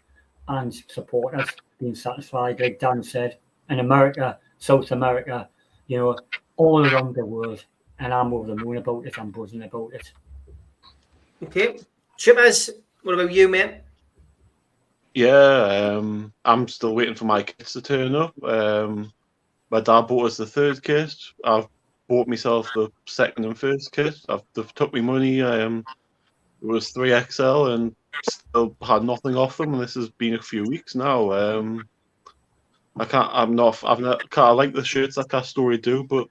Speaker 6: and supporters being satisfied, like Dan said, in America, South America, you know, all around the world. And I'm over the moon about it. I'm buzzing about it.
Speaker 1: Okay. Chippers, what about you, mate?
Speaker 5: Yeah, I'm still waiting for my kits to turn up. My dad bought us the third kit. I've bought myself the second and first kit. They've took me money. It was 3XL and still had nothing off them. And this has been a few weeks now. I like the shirts that Castori do, but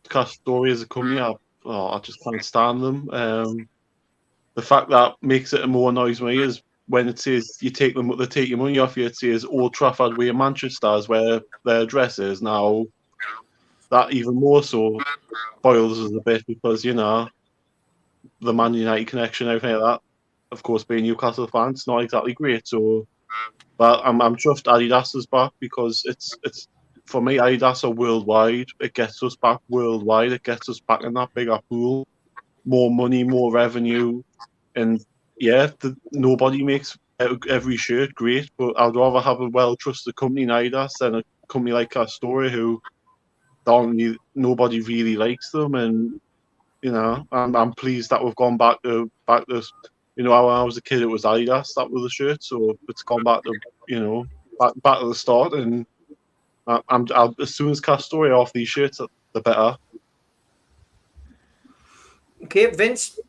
Speaker 5: Castori as a company, I just can't stand them. The fact that makes it more annoys me is when it says they take your money off you. It says Old Trafford Way, Manchester is where their address is now. That even more so boils us a bit because, you know, the Man United connection, everything like that. Of course, being Newcastle fans, it's not exactly great. So, but I'm chuffed Adidas is back because it's for me, Adidas are worldwide. It gets us back worldwide. It gets us back in that bigger pool. More money, more revenue, and yeah, nobody makes every shirt great. But I'd rather have a well-trusted company in Adidas than a company like Castori who nobody really likes them. And you know, I'm pleased that we've gone back to you know, when I was a kid, it was Adidas that was the shirt, so it's gone back to back to the start. And I'll as soon as Castori off these shirts, the better.
Speaker 1: Okay, Vince.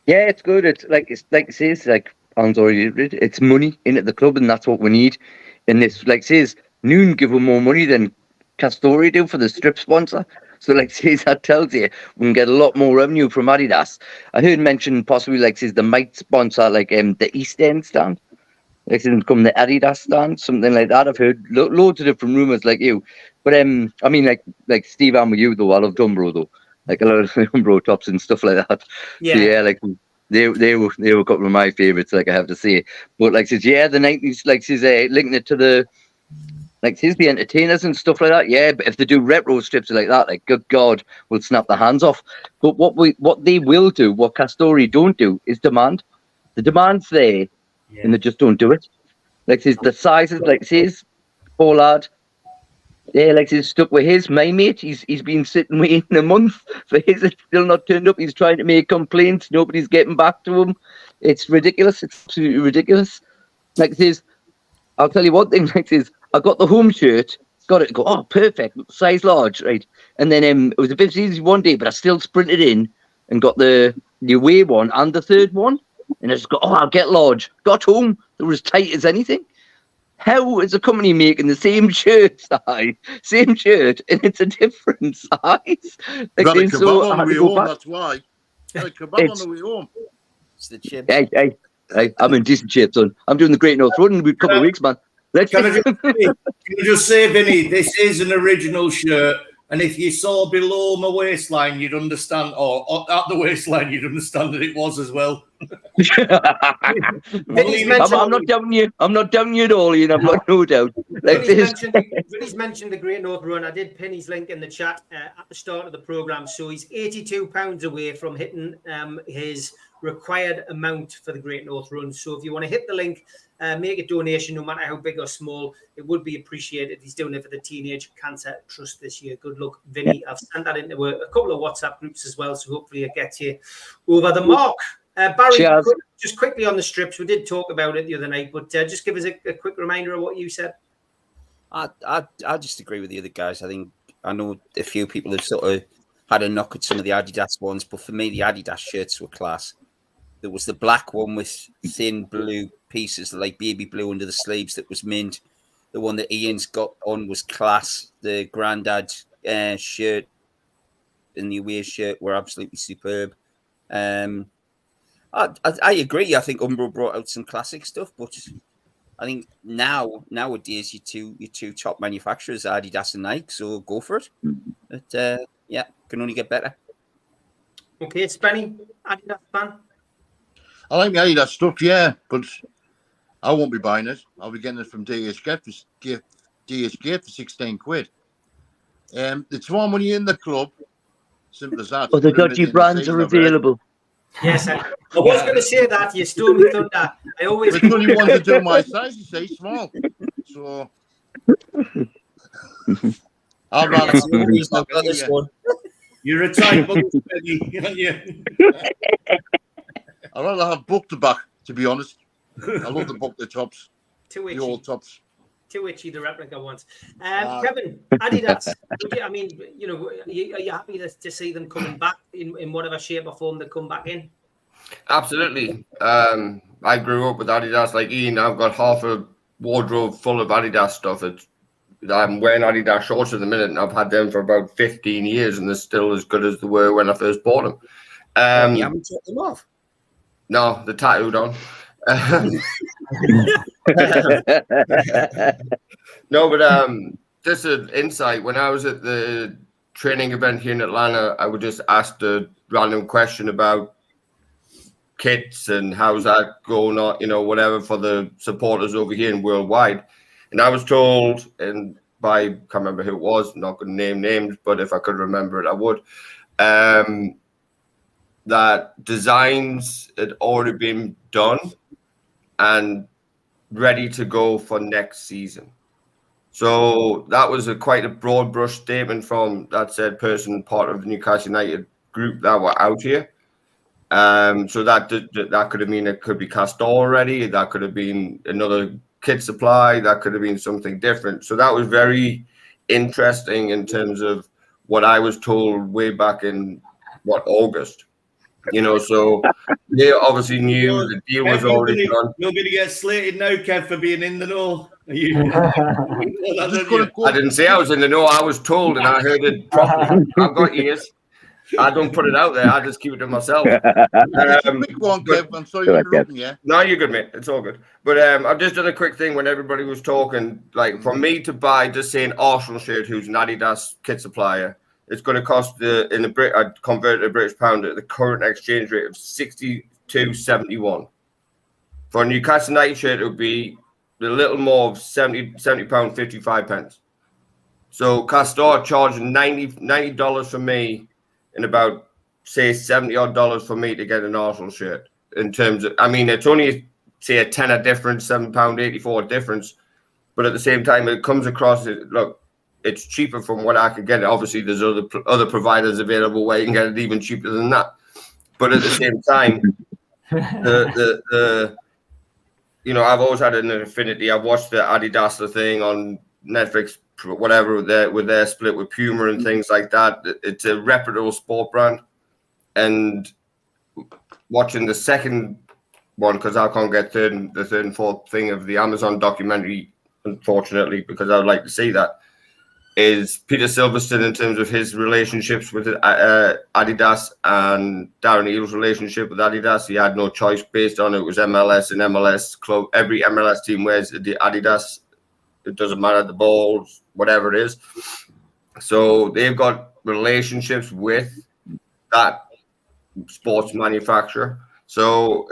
Speaker 8: Yeah, it's good. It's like it says, like Alan's already read, it's money in at the club, and that's what we need. And this, like says, Noon give them more money than Castori do for the strip sponsor. So, like says, that tells you we can get a lot more revenue from Adidas. I heard mentioned possibly, like says, they might sponsor like the East End stand. Like says, come the Adidas stand, something like that. I've heard loads of different rumors, like you. But I mean, like Steve, I'm with you though. I love Dumbro though. Like a lot of Umbro tops and stuff like that.
Speaker 1: Yeah.
Speaker 8: So, yeah, like they were a couple of my favorites, like I have to say. But like says, yeah, the 90s, like says, linking it to the like says the entertainers and stuff like that. Yeah, but if they do retro strips like that, like good God, we'll snap their hands off. But what they will do, what Castori don't do, is demand. The demand's there, and they just don't do it. Like says the sizes, like says, poor lad. Yeah, like he's stuck with his. My mate, he's been sitting waiting a month for his. It's still not turned up. He's trying to make complaints. Nobody's getting back to him. It's ridiculous. It's absolutely ridiculous. Like it says, I'll tell you one thing. Like it says, I got the home shirt. Got it. Go, oh, perfect. Size large, right? And then it was a bit easy one day, but I still sprinted in and got the away one and the third one. And I just got, I'll get large. Got home. They were as tight as anything. How is a company making the same shirt size, same shirt, and it's a different size? Like,
Speaker 10: got a kebab
Speaker 8: so
Speaker 10: on the way home, that's why. Got a kebab on the way home.
Speaker 9: It's the chips.
Speaker 8: Hey, I'm in decent shape, son. I'm doing the Great North Run in a couple of weeks, man.
Speaker 4: Can I just say, Vinny, this is an original shirt. And if you saw below my waistline, you'd understand, or at the waistline, you'd understand that it was as well.
Speaker 8: I'm not doubting you. I'm not doubting you at all, Ian. I've got no doubt. Like
Speaker 1: Vinny's mentioned the Great North Run. I did pin his link in the chat at the start of the programme. So he's £82 away from hitting his required amount for the Great North Run. So if you want to hit the link, make a donation, no matter how big or small, it would be appreciated. He's doing it for the Teenage Cancer Trust this year. Good luck, Vinny. I've sent that into a couple of WhatsApp groups as well, so hopefully it gets you over the mark. Barry, just quickly on the strips, we did talk about it the other night, but just give us a quick reminder of what you said.
Speaker 9: I just agree with the other guys. I know a few people have sort of had a knock at some of the Adidas ones, but for me, the Adidas shirts were class. There was the black one with thin blue pieces, like baby blue under the sleeves, that was mint. The one that Ian's got on was class. The Grandad shirt and the away shirt were absolutely superb. I agree. I think Umbro brought out some classic stuff, but I think nowadays your two top manufacturers, Adidas and Nike, so go for it. But yeah, can only get better.
Speaker 1: Okay, Spenny, Adidas fan.
Speaker 10: I like the Adidas stuff, yeah, but I won't be buying it. I'll be getting it from DHgate for 16 quid. It's more money in the club. Simple as that.
Speaker 8: Oh, the
Speaker 10: We're in
Speaker 8: dodgy
Speaker 10: the
Speaker 8: brands
Speaker 10: season
Speaker 8: are
Speaker 10: over it.
Speaker 8: available.
Speaker 1: Yes, I was going to say that. You stole me thunder. I always.
Speaker 10: But it's only one to do my size, you say, small. So I'd rather
Speaker 9: That's the only reason I've got this one.
Speaker 4: You're a tight book, Benny, aren't you?
Speaker 10: I'd rather have book to back, to be honest. I love the book, the tops,
Speaker 1: Too
Speaker 10: the old tops.
Speaker 1: Too itchy, the replica ones. Kevin, Adidas. I mean, you know, are you happy to see them coming back in whatever shape or form they come back in?
Speaker 11: Absolutely. I grew up with Adidas like Ian. I've got half a wardrobe full of Adidas stuff. I'm wearing Adidas shorts at the minute, and I've had them for about 15 years, and they're still as good as they were when I first bought them.
Speaker 9: You haven't took them off?
Speaker 11: No, they're tattooed on. No, but just an insight. When I was at the training event here in Atlanta, I would just ask a random question about kits and how's that going on, you know, whatever, for the supporters over here and worldwide. And I was told, and by, I can't remember who it was, I'm not going to name names, but if I could remember it, I would, that designs had already been done and ready to go for next season. So that was quite a broad brush statement from that said person, part of the Newcastle United group that were out here. So that could have been, it could be Castor already, that could have been another kit supply, that could have been something different. So that was very interesting in terms of what I was told way back in August. You know, so they obviously knew the deal was already done.
Speaker 4: Nobody gets slated now, Kev, for being in the know. I
Speaker 11: didn't say I was in the know. I was told, and I heard it properly. I've got ears. I don't put it out there. I just keep it to myself.
Speaker 10: Quick one, Kev. I'm sorry you're interrupting you.
Speaker 11: No, you're good, mate. It's all good. But I've just done a quick thing when everybody was talking. Like, for me to buy, just say, an Arsenal shirt, who's an Adidas kit supplier, it's going to cost I converted a British pound at the current exchange rate of 62.71. For a Newcastle United shirt, it would be a little more of £70 55 pence. So Castor charging $90 for me, and about, say, $70 for me to get an Arsenal shirt. In terms of, I mean, it's only, say, a tenner difference, £7.84 difference, but at the same time, it comes across, look, it's cheaper from what I could get. Obviously, there's other providers available where you can get it even cheaper than that. But at the same time, you know, I've always had an affinity. I've watched the Adidas thing on Netflix, whatever, with their split with Puma and things like that. It's a reputable sport brand. And watching the second one, because I can't get the third and fourth thing of the Amazon documentary, unfortunately, because I would like to see that, is Peter Silverstone in terms of his relationships with Adidas and Darren Eales' relationship with Adidas. He had no choice based on it was MLS and MLS club. Every MLS team wears the Adidas. It doesn't matter the balls, whatever it is. So they've got relationships with that sports manufacturer. So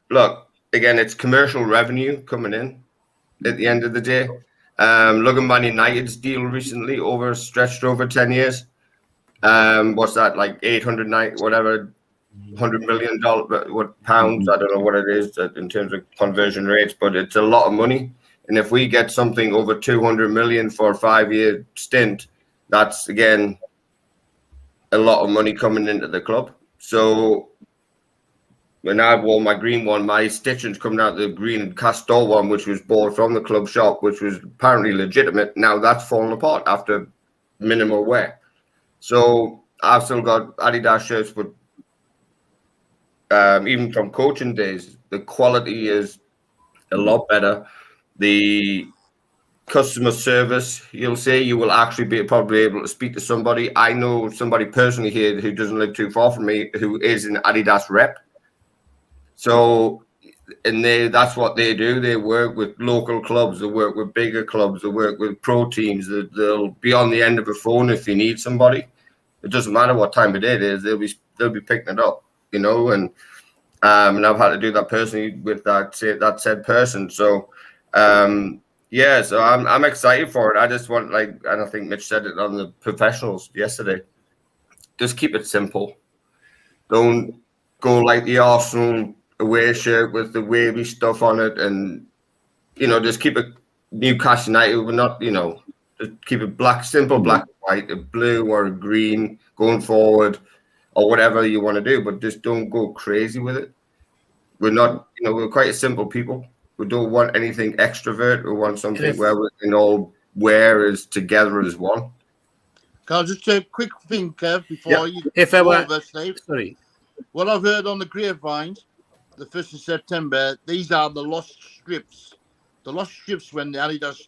Speaker 11: look, again, it's commercial revenue coming in at the end of the day. Look at Man United's deal recently, stretched over 10 years. What's that, like 800 whatever, $100 million pounds? I don't know what it is in terms of conversion rates, but it's a lot of money. And if we get something over 200 million for a 5-year stint, that's again a lot of money coming into the club. So when I wore my green one, my stitching's coming out the green Castor one, which was bought from the club shop, which was apparently legitimate. Now that's fallen apart after minimal wear. So I've still got Adidas shirts, but even from coaching days, the quality is a lot better. The customer service, you'll see, you will actually be probably able to speak to somebody. I know somebody personally here who doesn't live too far from me who is an Adidas rep. So that's what they do. They work with local clubs, they work with bigger clubs, they work with pro teams. They'll be on the end of a phone if you need somebody. It doesn't matter what time of day it is, they'll be picking it up, you know, and I've had to do that personally with that said person. So yeah, so I'm excited for it. I just want, like, and I think Mitch said it on the professionals yesterday, just keep it simple. Don't go like the Arsenal away shirt with the wavy stuff on it, and, you know, just keep it Newcastle United. We're not, you know, just keep it simple black and white, a blue or a green going forward, or whatever you want to do, but just don't go crazy with it. We're not, you know, we're quite a simple people. We don't want anything extrovert. We want something where we can all wear as together as one.
Speaker 10: Can I just say a quick thing, Kev, before you
Speaker 3: sorry.
Speaker 10: What I've heard on the grapevine, the 1st of September, these are the lost strips. The lost strips when the Adidas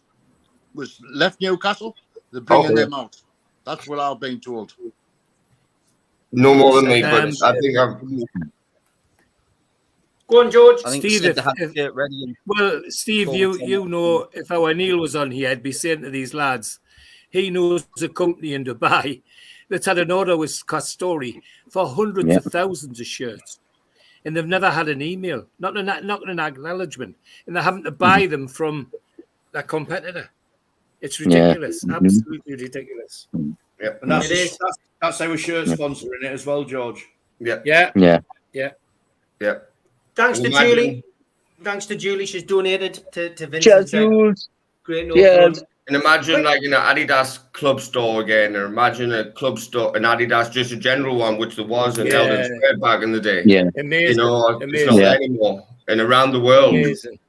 Speaker 10: was left Newcastle, they're bringing them out. That's what I've been told.
Speaker 11: No more than me, but I think I've...
Speaker 1: Go on, George.
Speaker 9: I think
Speaker 3: Steve, you know, if our Neil was on here, I'd be saying to these lads, he knows a company in Dubai that's had an order with Scott Story for hundreds of thousands of shirts, and they've never had an email, not an acknowledgement, and they're having to buy them from their competitor. It's ridiculous, absolutely ridiculous.
Speaker 4: Yeah, and that's our shirt sponsoring it as well, George.
Speaker 3: Yeah.
Speaker 1: Thanks to Julie. Thanks to Julie. She's donated to Vincent.
Speaker 8: Cheers, Jules.
Speaker 1: Great.
Speaker 8: Yes.
Speaker 11: And imagine like an Adidas club store again, or imagine a club store, an Adidas, just a general one, which there was in Eldon Square back in the day.
Speaker 8: Yeah.
Speaker 3: Amazing.
Speaker 11: You know, it's not there anymore. And around the world.
Speaker 3: Amazing.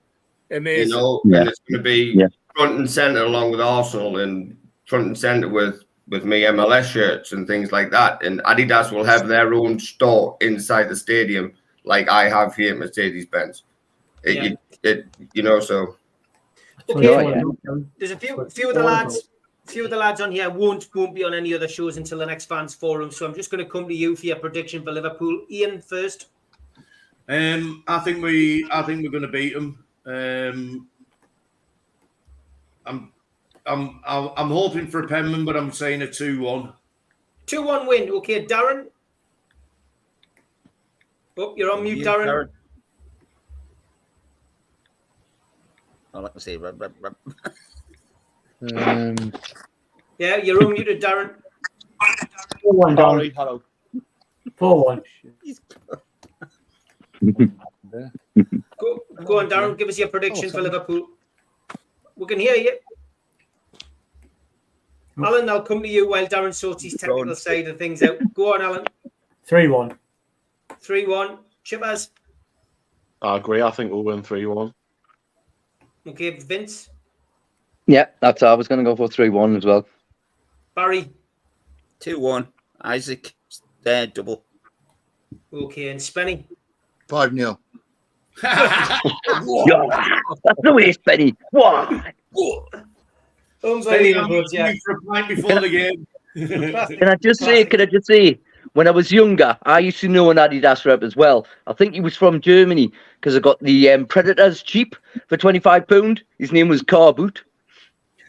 Speaker 11: You know, and it's going to be front and center along with Arsenal, and front and center with me MLS shirts and things like that. And Adidas will have their own store inside the stadium, like I have here at Mercedes-Benz. You know, so.
Speaker 1: Okay, there's a few of the lads on here won't be on any other shows until the next fans forum. So I'm just going to come to you for your prediction for Liverpool. Ian first.
Speaker 4: I think we're going to beat them. I'm hoping for a penman, but I'm saying a 2-1.
Speaker 1: 2-1 win. Okay, Darren. Oh, you're on mute, Darren.
Speaker 9: I like to say,
Speaker 1: yeah, you're unmuted, Darren.
Speaker 6: 4-1, Darren.
Speaker 7: Hello.
Speaker 6: 4-1.
Speaker 1: Go on, Darren. Give us your prediction for Liverpool. We can hear you. Alan, I'll come to you while Darren sorts his technical side of things out. Go on, Alan.
Speaker 6: 3-1.
Speaker 1: 3-1. Chippers.
Speaker 5: I agree. I think we'll win 3-1.
Speaker 1: Okay, Vince.
Speaker 8: Yeah, that's how I was going to go for 3-1 as well.
Speaker 1: Barry.
Speaker 9: 2-1. Isaac. There, double.
Speaker 1: Okay, and Spenny.
Speaker 10: 5-0.
Speaker 8: That's the way, Spenny. What?
Speaker 1: Unbelievable, yeah.
Speaker 4: For a pint before the game.
Speaker 8: Can I just say, when I was younger, I used to know an Adidas rep as well. I think he was from Germany because I got the Predators cheap for £25. His name was Carboot.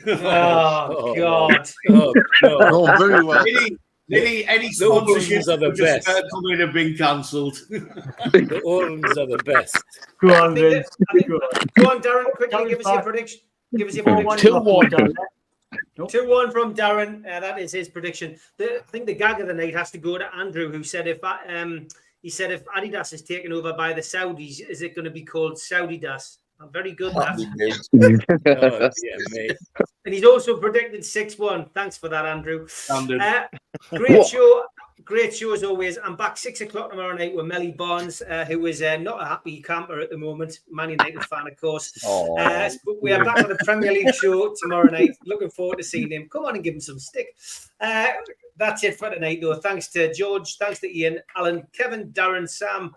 Speaker 1: Oh, God.
Speaker 10: Oh, very well.
Speaker 4: Any sponsorships
Speaker 3: are the best.
Speaker 4: Coming have been cancelled.
Speaker 3: The Orleans are the best.
Speaker 6: Go on, Vince.
Speaker 1: Go on, Darren. Quickly, give us your prediction.
Speaker 6: 2-1.
Speaker 1: 2-1 from Darren. That is his prediction. I think the gag of the night has to go to Andrew, who said if Adidas is taken over by the Saudis, is it going to be called Saudidas? Very good.
Speaker 3: Mate.
Speaker 1: And he's also predicted 6-1. Thanks for that, Andrew. Great show. Great show as always. I'm back 6 o'clock tomorrow night with Melly Barnes, who is not a happy camper at the moment. Man United fan, of course. But we are back with a Premier League show tomorrow night. Looking forward to seeing him. Come on and give him some stick. That's it for tonight, though. Thanks to George. Thanks to Ian, Alan, Kevin, Darren, Sam.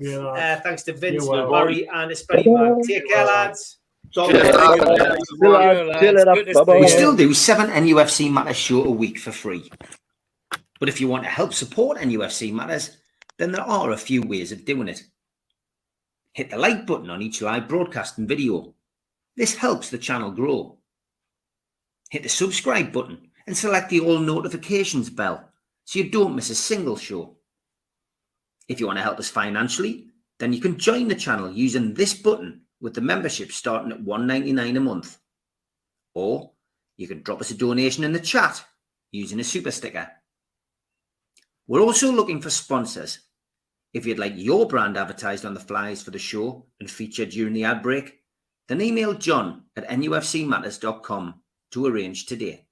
Speaker 1: Thanks to Vince, Barry, and Espelli. Take care, lads.
Speaker 12: We still do 7 NUFC Matters show a week for free. But if you want to help support NUFC Matters, then there are a few ways of doing it. Hit the like button on each live broadcast and video. This helps the channel grow. Hit the subscribe button and select the all notifications bell so you don't miss a single show. If you want to help us financially, then you can join the channel using this button with the membership starting at $1.99 a month. Or you can drop us a donation in the chat using a super sticker. We're also looking for sponsors. If you'd like your brand advertised on the flyers for the show and featured during the ad break, then email John at nufcmatters.com to arrange today.